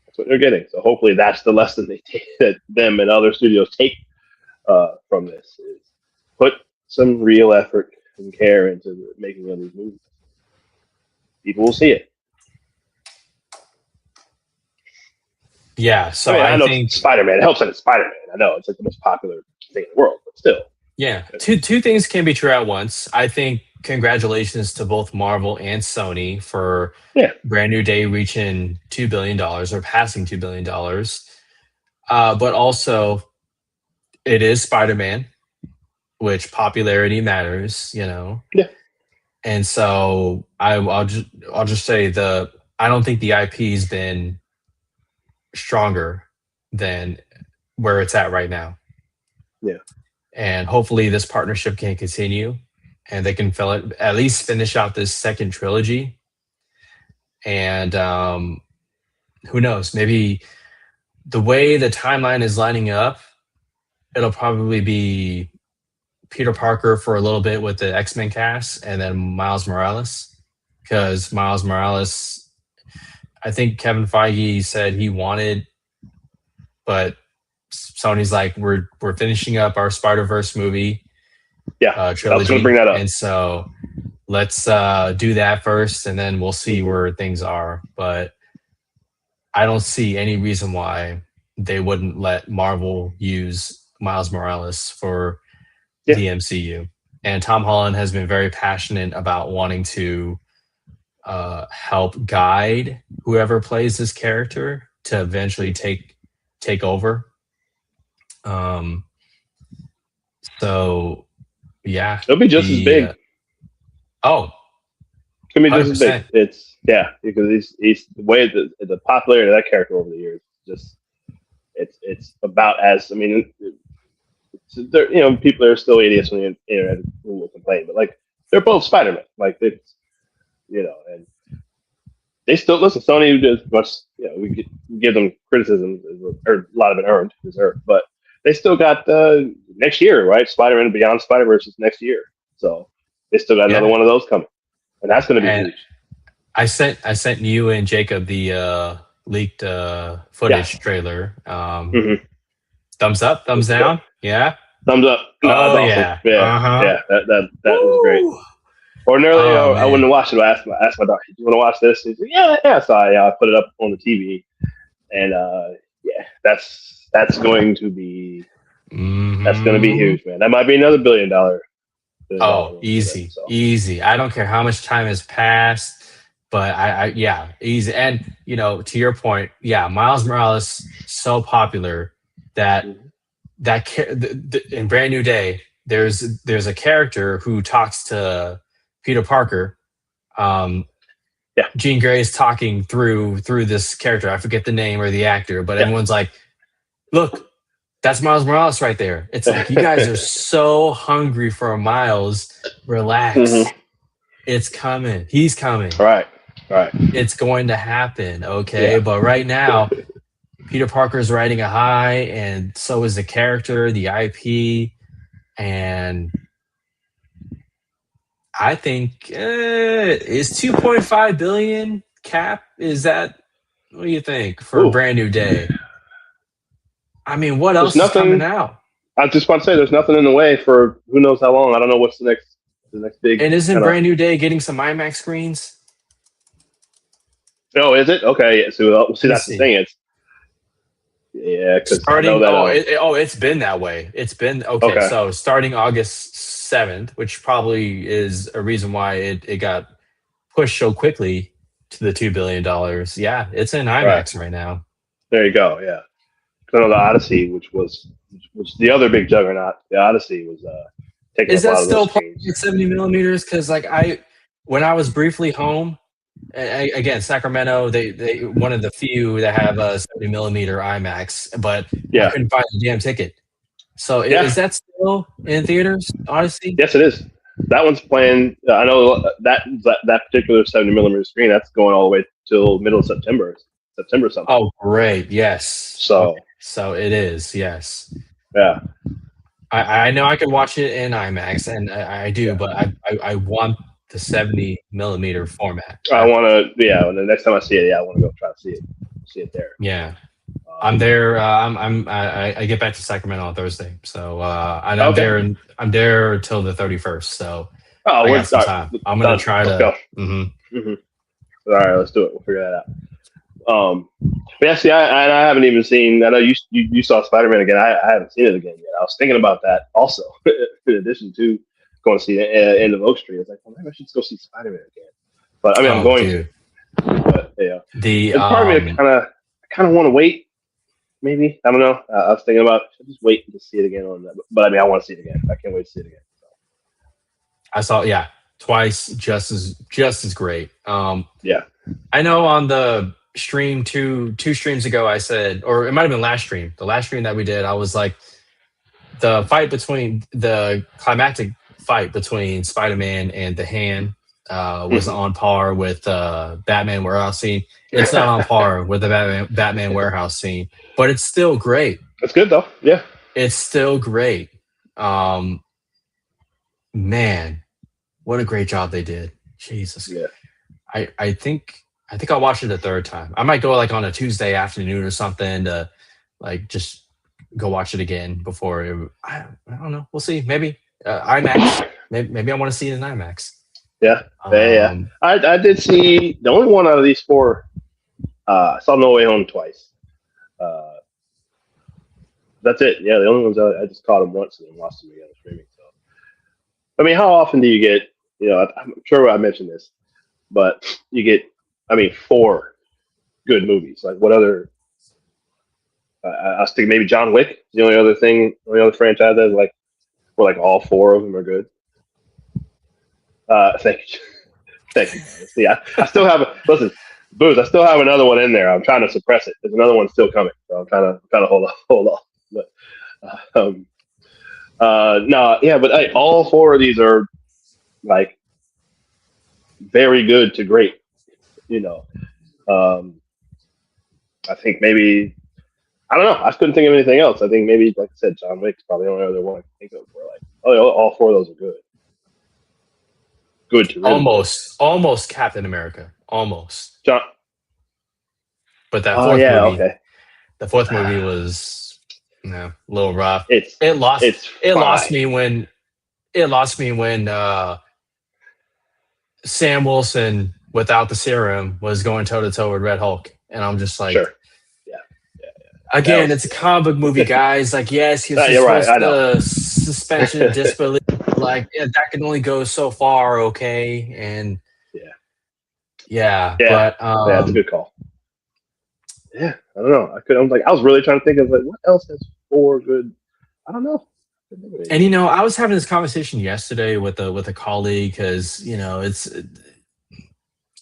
That's what they're getting. So hopefully that's the lesson they take, that them and other studios take from this is put some real effort and care into the making of these movies. People will see it. yeah. I So mean, I I know think, Spider-Man. It helps that it's Spider-Man. I know it's like the most popular thing in the world, but still. yeah, two things can be true at once. I think congratulations to both Marvel and Sony for Yeah. Brand New Day reaching $2 billion or passing $2 billion. But also, it is Spider-Man, which popularity matters. Yeah. And so I'll just say I don't think the IP's been stronger than where it's at right now. Yeah. And hopefully this partnership can continue and they can at least finish out this second trilogy. And who knows, maybe the way the timeline is lining up, it'll probably be Peter Parker for a little bit with the X-Men cast and then Miles Morales. Because Miles Morales, I think Kevin Feige said he wanted, but Sony's like, we're finishing up our Spider-Verse movie Yeah. I was going to trilogy. bring that up. And so let's do that first and then we'll see where things are. But I don't see any reason why they wouldn't let Marvel use Miles Morales for Yeah. the MCU. And Tom Holland has been very passionate about wanting to help guide whoever plays this character to eventually take over. Um, so yeah, It'll be just as the big. oh, It's gonna be just as big. 100%. It's because he's the way the popularity of that character over the years. Just it's about as I mean, there, people are still idiots on the internet who will complain, but like they're both Spider-Man. Like it's and they still listen. Sony does much. We give them criticism, or a lot of it earned, deserved, but they still got next year, right? Spider-Man Beyond Spider-Verse is next year, so they still got another Yeah, one of those coming, and that's going to be and huge. I sent you and Jacob the leaked Yeah. footage trailer. Mm-hmm. Thumbs up, thumbs down. Yeah. Thumbs up. No, that's Oh awesome. yeah. Yeah, Uh huh. yeah. That was great. Woo. Ordinarily, Oh I wouldn't man. have watched it. I asked my daughter, "Do you want to watch this?" She said, "Yeah, yeah." So I put it up on the TV, and yeah, that's going to be Hmm. huge, man. That might be another billion dollar Oh, movie for them. easy, So easy. I don't care how much time has passed, but yeah, easy. And to your point, yeah, Miles Morales so popular that mhm. in Brand New Day, there's a character who talks to Peter Parker. Um, Yeah, Jean Grey is talking through this character. I forget the name or the actor, but yeah. everyone's like, "Look, that's Miles Morales right there." It's like you guys are so hungry for a Miles. hmm Relax, it's coming. He's coming. Right, right. It's going to happen. Okay, Yeah, but right now, Peter Parker's riding a high, and so is the character, the IP, and I think is 2.5 billion cap. Is that what do you think for a ooh. Brand New Day? I mean, what There's else is coming nothing. out? I was just want to say there's nothing in the way for who knows how long. I don't know what's the next big And isn't kind of. Brand New Day getting some IMAX screens? Oh, is it okay? Yeah, so see, Let me that's the see. thing. Because I know Starting, that. it's been that way. It's been okay. Okay, So starting August 7th, which probably is a reason why it got pushed so quickly to the $2 billion. Yeah, it's in all right. IMAX right now. There you go. Yeah. 'Cause I know the Odyssey, which the other big juggernaut, the Odyssey was taking Is up a that lot of those still screens. 70 millimeters? Because when I was briefly home, again, Sacramento, they one of the few that have a 70 millimeter IMAX, but I Yeah, couldn't find the damn ticket. So is yeah. that still in theaters? Odyssey? Yes, it is. That one's playing. I know that particular 70 millimeter screen. That's going all the way till middle of September something. Oh, great. Yes. Okay. So So it is. Yes. yeah, I know I could watch it in IMAX, and I do, yeah. but I want the 70 millimeter format. I want to. Yeah, when the next time I see it, yeah, I want to go try to see it there. Yeah. I'm Um, there. I get back to Sacramento on Thursday, so and okay. I'm there till the 31st. So Oh, I we're got some all time. right, I'm gonna done. try Let's to. go. Mhm. hmm All right, let's do it. We'll figure that out. But yeah, see, I haven't even seen. I know you saw Spider Man again. I haven't seen it again yet. I was thinking about that also, in addition to going to see the end of Oak Street. It's like, well, maybe I should go see Spider Man again. But I mean, I'm Oh, going to. dude. But yeah, The there's part of me that kind of want to wait. Maybe I don't know. I was thinking about just wait to see it again on that. But I mean, I want to see it again. I can't wait to see it again. So, I saw, yeah, twice, just as great. yeah. I know on the stream two streams ago, I said, or it might have been last stream, the last stream that we did, I was like, the climactic fight between Spider-Man and the Hand was hmm on par with Batman Warehouse scene. It's not on par with the Batman Warehouse scene, but it's still great. That's good though. Yeah. It's still great. Um, Man, what a great job they did. Jesus. Yeah. I think I'll watch it a third time. I might go like on a Tuesday afternoon or something to like just go watch it again before I don't know. We'll see. Maybe IMAX. Maybe I want to see it in IMAX. Yeah. Yeah. Yeah. Um, I did see the only one out of these four. I saw No Way Home twice. Uh, that's it. Yeah, the only ones I just caught them once and then lost them again on streaming. So, I mean, how often do you get? I'm sure I mentioned this. but you get, I mean, 4 good movies. Like what other? I was thinking maybe John Wick is the only other franchise that's like where like all 4 of them are good. Thank you, thank you. See, I still have listen, Booze. I still have another one in there. I'm trying to suppress it. There's another one still coming, so I'm trying to hold on. But, no, yeah, but all 4 of these are like very good to great. You know, um, I think maybe I don't know. I couldn't think of anything else. I think maybe, like I said, John Wick's probably the only other one I can think of where like, oh, all 4 of those are good to really good. Almost Captain America, almost. John. But that Oh fourth yeah, movie, okay. the fourth movie was a little rough. It's It lost. it's It lost fine. me when. It lost me when Sam Wilson, without the serum, was going toe to toe with Red Hulk, and I'm just like, Sure. Yeah. Yeah. That again, was it's a comic book movie, guys. Like, yes, he was you're right. supposed I know. to suspension of disbelief. Like, yeah, that can only go so far, okay? And Yeah. yeah, Yeah. but Yeah. It's a good call. Yeah. I don't know. I was really trying to think of like what else has 4 good. I don't know. and I was having this conversation yesterday with a colleague because it's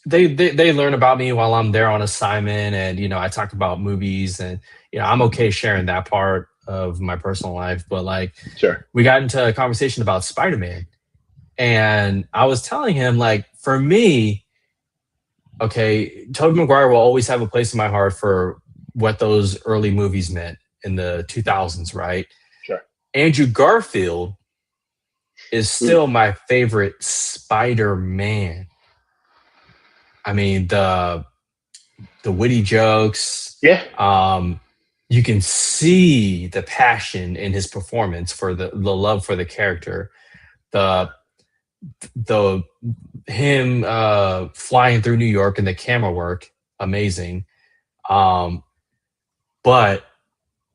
they learn about me while I'm there on assignment, and I talk about movies, and I'm okay sharing that part of my personal life, but like Sure. we got into a conversation about Spider-Man, and I was telling him like for me, okay, Tobey Maguire will always have a place in my heart for what those early movies meant in the 2000s, right? Sure. Andrew Garfield is Mm. still my favorite Spider-Man. I mean, the witty jokes. Yeah. You can see the passion in his performance for the love for the character. The the him flying through New York and the camera work, amazing. Um, but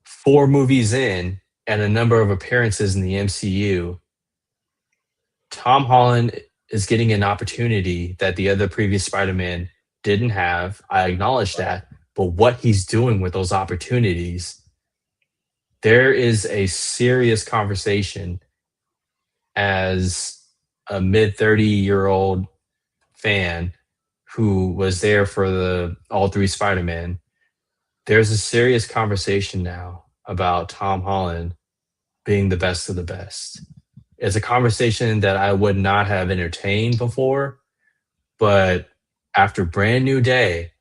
4 movies in and a number of appearances in the MCU, Tom Holland is getting an opportunity that the other previous Spider-Man didn't have. I acknowledge that. But what he's doing with those opportunities, there is a serious conversation as a mid 30-year-old fan who was there for the all 3 Spider-Man. There's a serious conversation now about Tom Holland being the best of the best. It's a conversation that I would not have entertained before, but after Brand New Day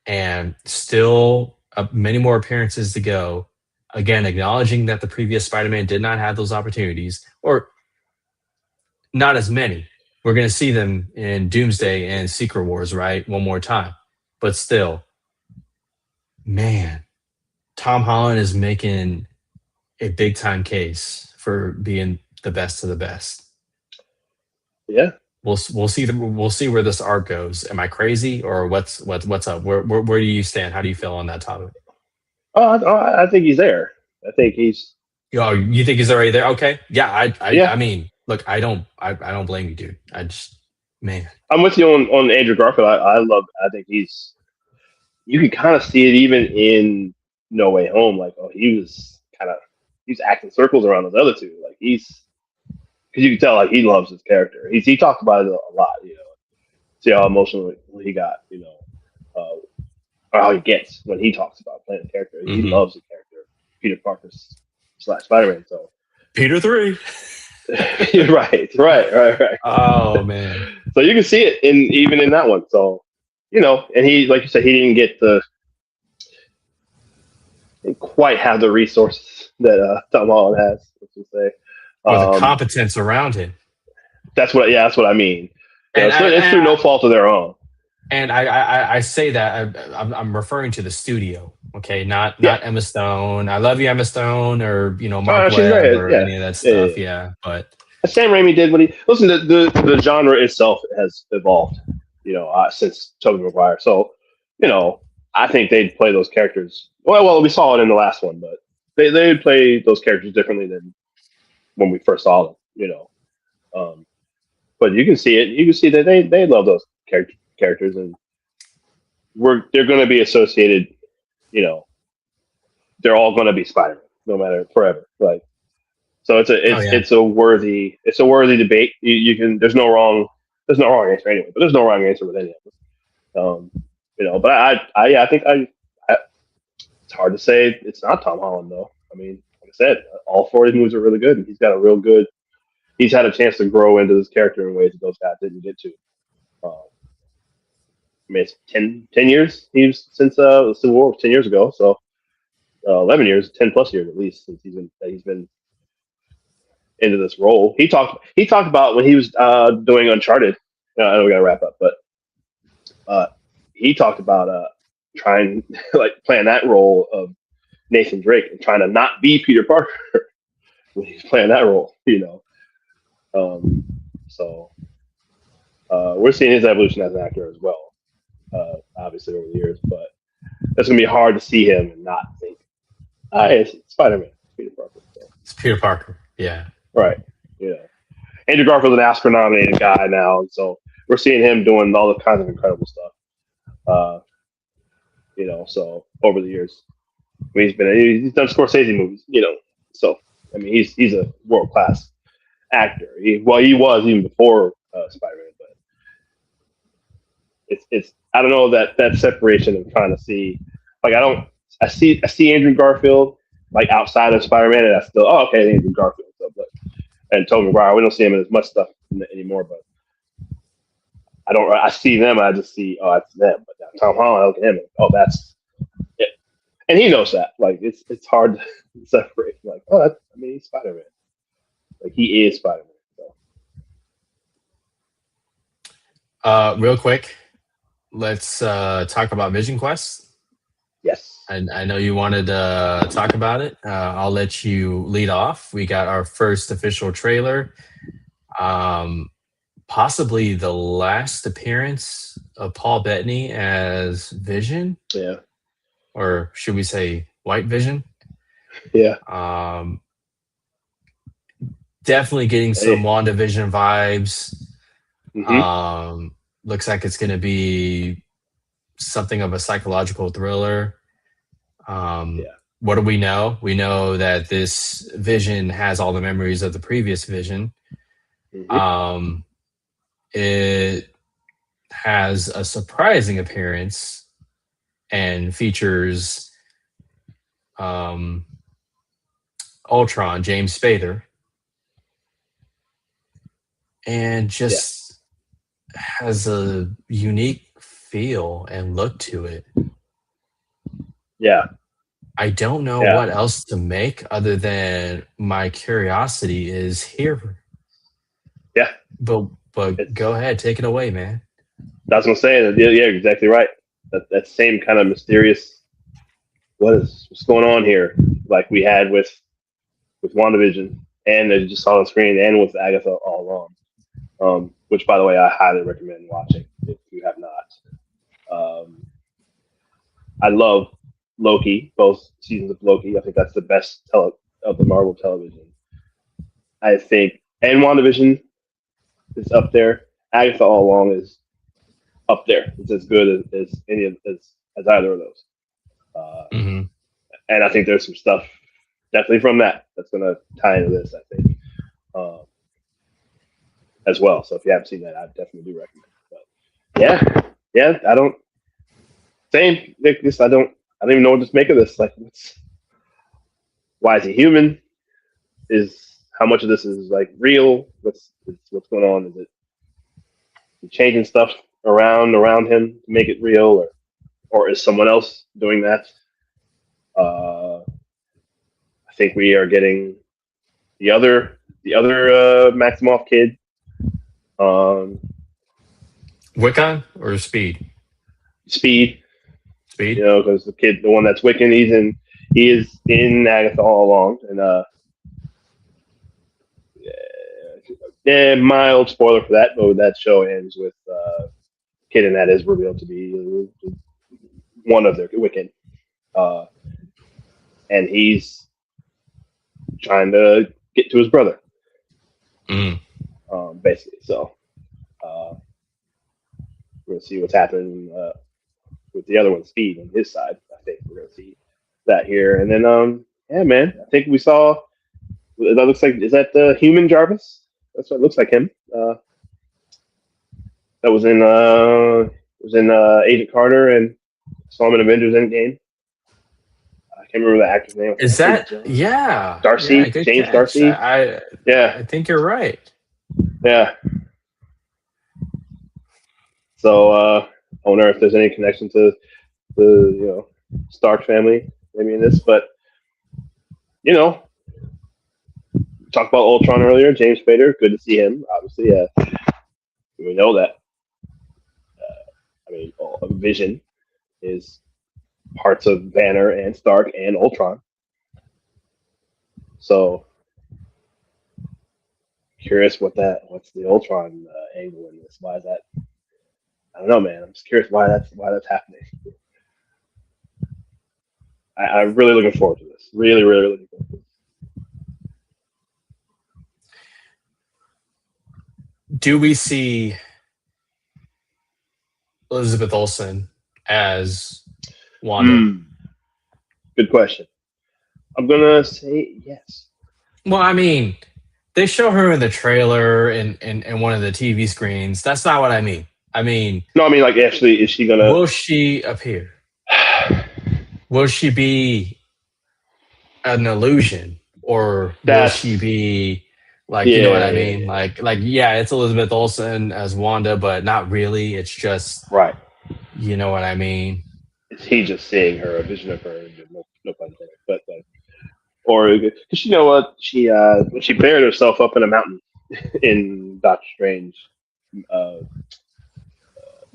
and still many more appearances to go, again, acknowledging that the previous Spider-Man did not have those opportunities, or not as many. We're going to see them in Doomsday and Secret Wars, right? One more time. But still, man, Tom Holland is making a big time case for being the best of the best. Yeah. We'll see where this arc goes. Am I crazy or what's up? Where do you stand? How do you feel on that topic? Oh, I think he's there. I think he's. Oh, you think he's already there? Okay, yeah. Yeah. I mean, look, I don't blame you, dude. I just, man. I'm with you on Andrew Garfield. I think he's. You can kind of see it even in No Way Home. Like, oh, he's acting circles around those other 2. Like because you can tell like he loves his character. He talked about it a lot. See how emotional he got. Or how he gets when he talks about playing a character. He Mm-hmm. loves the character, Peter Parker / Spider-Man. So Peter 3. right. Oh man. So you can see it even in that one. So and he, like you said, he didn't quite have the resources that Tom Holland has. Let's just say, Or the competence around him. That's what I mean. And it's through no fault of their own. And I say that I'm referring to the studio, okay, not Emma Stone. I love you, Emma Stone, or Mark Webb or any of that stuff. Yeah, but Sam Raimi did what he listen. The genre itself has evolved, since Tobey Maguire. So, I think they'd play those characters. Well, we saw it in the last one, but they'd play those characters differently than when we first saw them. But you can see it. You can see that they love those characters, and they're going to be associated. You know, they're all going to be Spider-Man, no matter forever. Like, so it's a worthy debate. You can there's no wrong answer anyway, but there's no wrong answer with any of them. But I think it's hard to say it's not Tom Holland though. I mean, like I said, all four of these movies are really good, and he's got a real good. He's had a chance to grow into this character in ways that those guys didn't get to. I mean, it's 10 years since the Civil War was 10 years ago, so 11 years, 10 plus years at least since he's been into this role. He talked about when he was doing Uncharted. I know we gotta wrap up, but he talked about trying playing that role of Nathan Drake and trying to not be Peter Parker when he's playing that role. So we're seeing his evolution as an actor as well, obviously over the years. But it's gonna be hard to see him and not think, it's Spider-Man, Peter Parker. So. It's Peter Parker, yeah. Right. Andrew Garfield's an Oscar-nominated guy now, so we're seeing him doing all the kinds of incredible stuff. So over the years, I mean, he's done Scorsese movies. So I mean, he's a world-class actor. He was even before Spider-Man, but it's I don't know that separation of trying to see I see Andrew Garfield outside of Spider-Man, and I still okay, Andrew Garfield stuff, and Tobey Maguire, we don't see him in as much stuff anymore, but I see them, I just see it's them. But now Tom Holland, I look at him, and, that's it, and he knows that. It's hard to separate. He's Spider-Man. He is Spider-Man. So. Real quick, let's talk about Vision Quest. Yes. I know you wanted to talk about it. I'll let you lead off. We got our first official trailer. Possibly the last appearance of Paul Bettany as Vision. Yeah. Or should we say White Vision? Yeah. Definitely getting some WandaVision vibes. Mm-hmm. Looks like it's going to be something of a psychological thriller. What do we know? We know that this Vision has all the memories of the previous Vision. Mm-hmm. It has a surprising appearance and features Ultron, James Spader, and just has a unique feel and look to it. Yeah. I don't know what else to make other than my curiosity is here. Yeah. But go ahead, take it away, man. I was gonna say that. Yeah, exactly right. That same kind of mysterious. What's going on here? Like we had with WandaVision, and as you just saw on screen, and with Agatha all along. Which, by the way, I highly recommend watching if you have not. I love Loki, both seasons of Loki. I think that's the best of the Marvel television. I think, and WandaVision is up there. Agatha all along is up there. It's as good as any of as either of those. And I think there's some stuff definitely from that's going to tie into this. I think as well. So if you haven't seen that, I definitely do recommend it. But yeah, I don't. Same, Nick. I don't even know what to make of this. Why is he human? How much of this is real? What's going on? Is it changing stuff around him to make it real, or is someone else doing that? I think we are getting the other Maximoff kid. Wiccan or Speed? Speed. Speed. Because the one that's Wiccan, he is in Agatha all along, and mild spoiler for that, but that show ends with kid, and that is revealed to be one of their Wiccan, and he's trying to get to his brother, basically. So We're gonna see what's happening with the other one, Speed, on his side. I think we're gonna see that here, and then yeah, man, I think we saw that looks like is that the human Jarvis? That's what it looks like him. That was in Agent Carter and saw him in Avengers Endgame. I can't remember the actor's name. Is I think that yeah? Yeah, Darcy, good James catch. Darcy. Yeah, I think you're right. yeah. So I wonder if there's any connection to the Stark family maybe in this, but you know, talked about Ultron earlier. James Spader, good to see him. Obviously, we know that. I mean, Vision is parts of Banner and Stark and Ultron. So curious what's the Ultron angle in this? Why is that? I don't know, man. I'm just curious why that's happening. I'm really looking forward to this. Really, really looking forward to this. Do we see Elizabeth Olsen as Wanda? Good question. I'm gonna say yes. Well, I mean, they show her in the trailer in one of the TV screens. That's not what I mean. I mean, no, I mean like actually, is she gonna? Will she appear? Will she be an illusion, or will she be like you know what I mean? Like yeah, it's Elizabeth Olsen as Wanda, but not really. It's just right. You know what I mean? Is he just seeing her, a vision of her? No pun intended. But or because you know what she buried herself up in a mountain in Doctor Strange,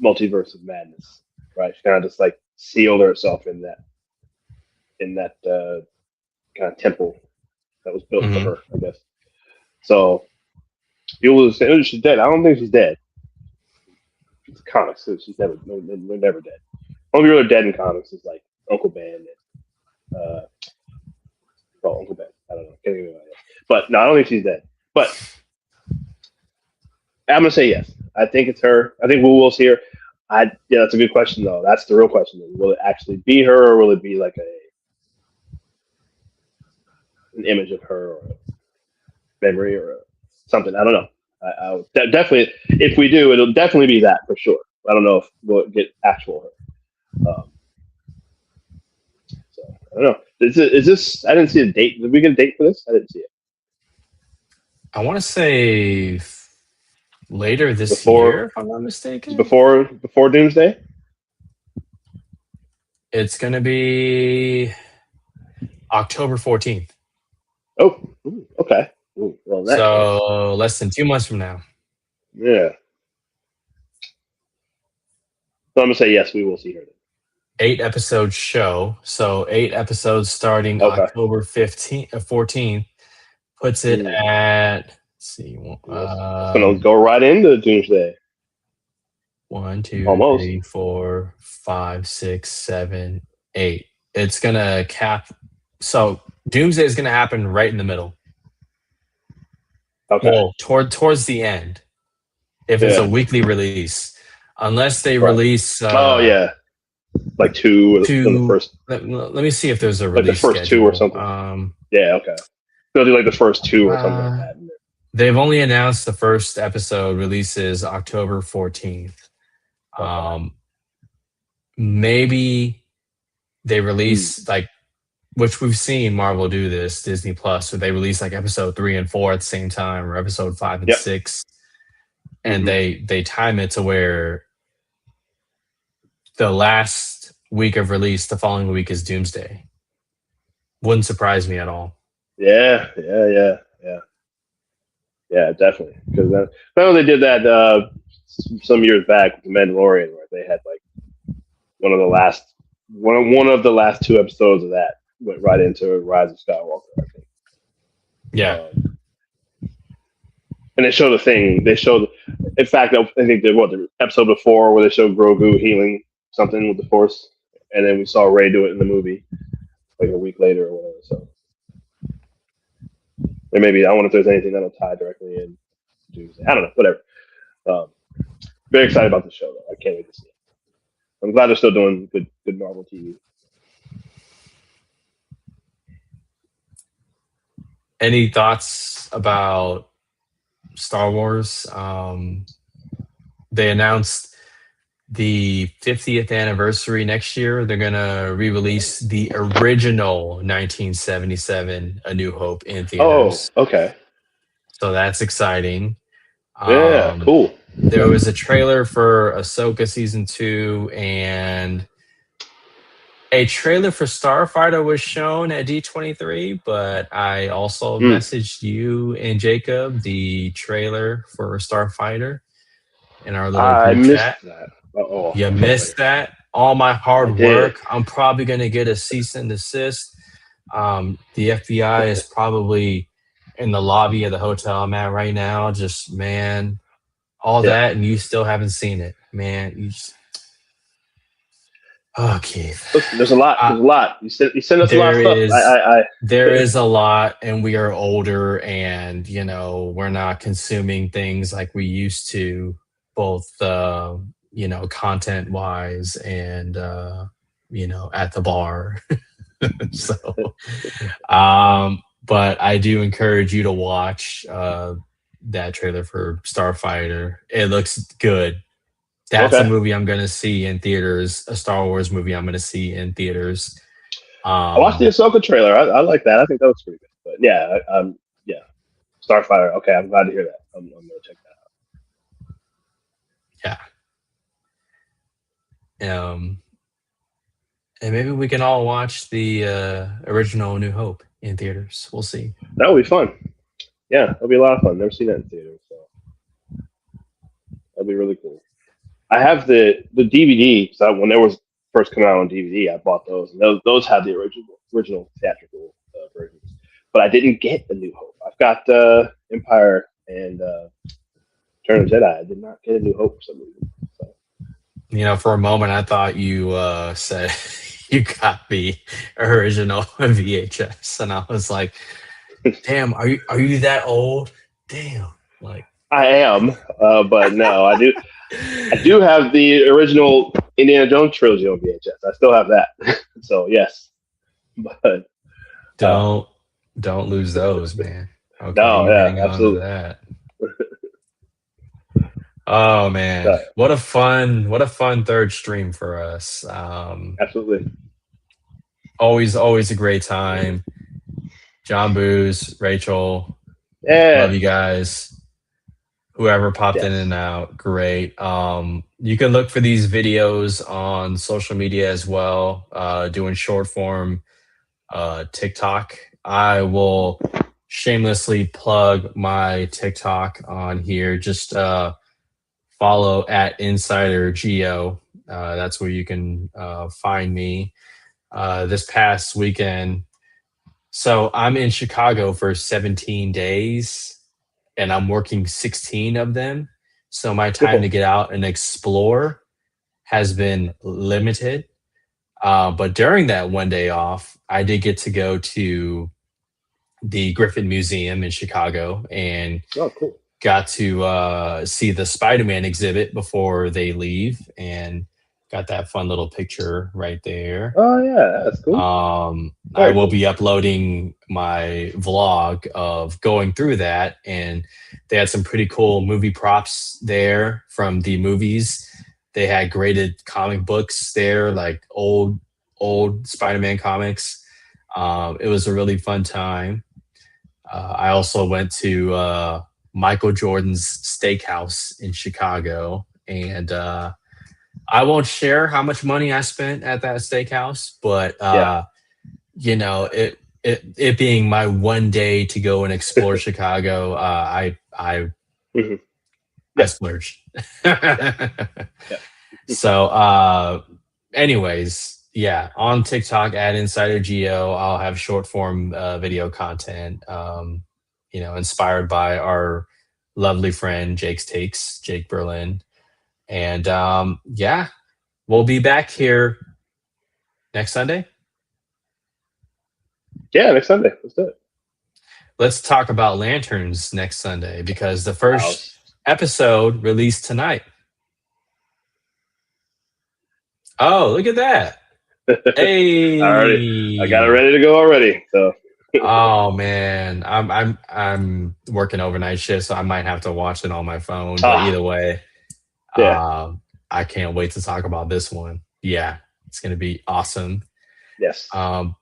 Multiverse of Madness, right? She kind of just like sealed herself in that kind of temple that was built for her, I guess. So people say, "Oh, she's dead." I don't think she's dead. It's comics, so she's never dead. Only people are dead in comics is like Uncle Ben and Uncle Ben. I don't know. Can't even remember. But no, I don't think she's dead. But I'm gonna say yes. I think it's her. I think Wu Will's here. Yeah, that's a good question though. That's the real question. Will it actually be her, or will it be like an image of her, or a memory, or something? I don't know. I definitely, if we do, it'll definitely be that for sure. I don't know if we'll get actual her. So I don't know. Is this? I didn't see a date. Did we get a date for this? I didn't see it. I want to say later this year, if I'm not mistaken. Before Doomsday? It's going to be October 14th. Oh, okay. Ooh, well, so less than 2 months from now. Yeah. So I'm going to say yes, we will see her then. 8-episode show. So 8 episodes starting October 14th. Puts it at, let's see. It's going to go right into Doomsday. 1, 2, 3, 4, 5, 6, 7, 8. It's going to cap. So Doomsday is going to happen right in the middle. Okay. Well, towards the end. If it's a weekly release. Unless they release. Like two the first. Let me see if there's a release. Like the first schedule. 2 or something. Yeah, okay. They'll do like the first 2 or something like that. They've only announced the first episode releases October 14th. Okay. Maybe they release like, which we've seen Marvel do this, Disney Plus, where they release like episode 3 and 4 at the same time, or episode 5 and 6, and they time it to where the last week of release, the following week is Doomsday. Wouldn't surprise me at all. Yeah, definitely. Because I know they did that some years back with The Mandalorian, where they had like one of the last 2 episodes of that went right into Rise of Skywalker, I think. Yeah. And they showed the thing. In fact, I think the episode before where they showed Grogu healing something with the Force, and then we saw Rey do it in the movie like a week later or whatever. So, or maybe I wonder if there's anything that'll tie directly in Doomsday. I don't know. Whatever. Very excited about the show though. I can't wait to see it. I'm glad they're still doing good Marvel TV. Any thoughts about Star Wars? They announced the 50th anniversary next year. They're gonna re-release the original 1977 A New Hope in Oh, theaters. okay. So that's exciting. Yeah, Um, cool. there was a trailer for Ahsoka season 2, and a trailer for Starfighter was shown at D23, but I also Mm. messaged you and Jacob the trailer for Starfighter in our little I group chat. missed that. Oh, You I'm so sorry. missed that. All my I hard did. work. I'm probably going to get a cease and desist. The FBI is probably in the lobby of the hotel I'm at right now. Just, man, all Yeah. that, and you still haven't seen it, man. You just, oh, Keith. Listen, there's a lot. Uh, There's a lot. You send us a lot of there stuff. is I there is a lot, and we are older, and we're not consuming things like we used to, both content wise and at the bar. So but I do encourage you to watch that trailer for Starfighter. It looks good. That's a okay. movie I'm going to see in theaters, a Star Wars movie I'm going to see in theaters. I watched the um Ahsoka trailer. I like that. I think that looks pretty good. But yeah, yeah, Starfighter. Okay, I'm glad to hear that. I'm gonna check yeah. um and maybe we can all watch the original New Hope in theaters. We'll see. that. That would be fun. Yeah, that'll be a lot of fun. Never seen that in theater, so that'd be really cool. I have the DVD because when they was first coming out on DVD, I bought those, and those had the original theatrical versions. But I didn't get the New Hope. I've got Empire and Return of the Jedi. I did not get a New Hope for some reason. So. For a moment I thought you said you got the original VHS, and I was like, damn, are you that old? Damn. Like, I am, but no, I do. I do have the original Indiana Jones trilogy on VHS. I still have that. So yes, but don't don't lose those, man. Okay, no, you yeah, hang on to absolutely. that. Oh man, Uh, what a fun third stream for us. absolutely. Always a great time. John Booze, Rachel, love Yeah. you guys. Whoever popped in Yes. and out, great. You can look for these videos on social media as well, doing short form TikTok. I will shamelessly plug my TikTok on here. Just follow at Insider Geo. That's where you can find me. This past weekend, so I'm in Chicago for 17 days, and I'm working 16 of them. So my time to Cool. get out and explore has been limited. But during that one day off, I did get to go to the Griffin Museum in Chicago and Oh, cool. got to see the Spider-Man exhibit before they leave, and got that fun little picture right there. Oh yeah, that's cool. I Very will cool. be uploading my vlog of going through that, and they had some pretty cool movie props there from the movies. They had graded comic books there, like old Spider-Man comics. It was a really fun time. I also went to Michael Jordan's Steakhouse in Chicago, and I won't share how much money I spent at that steakhouse, but Yeah. it being my one day to go and explore Chicago, Hmm. I Yeah. splurged. Yeah. So, anyways, yeah, on TikTok at Insider Geo, I'll have short form video content, inspired by our lovely friend Jake's Takes, Jake Berlin. And yeah, we'll be back here next Sunday. Yeah. Next Sunday. Let's do it. Let's talk about Lanterns next Sunday, because the first House. episode released tonight. Oh, look at that. I got it Hey. ready to go already. So Oh man, I'm working overnight shift, so I might have to watch it on my phone. But ah either way, yeah, um, I can't wait to talk about this one. Yeah, it's gonna be awesome. yes, Um,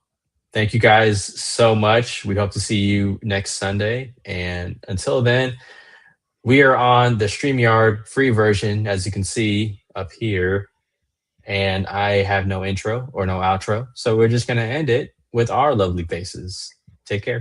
thank you guys so much. We hope to see you next Sunday. And until then, we are on the StreamYard free version, as you can see up here. And I have no intro or no outro. So we're just gonna end it with our lovely faces. Take care.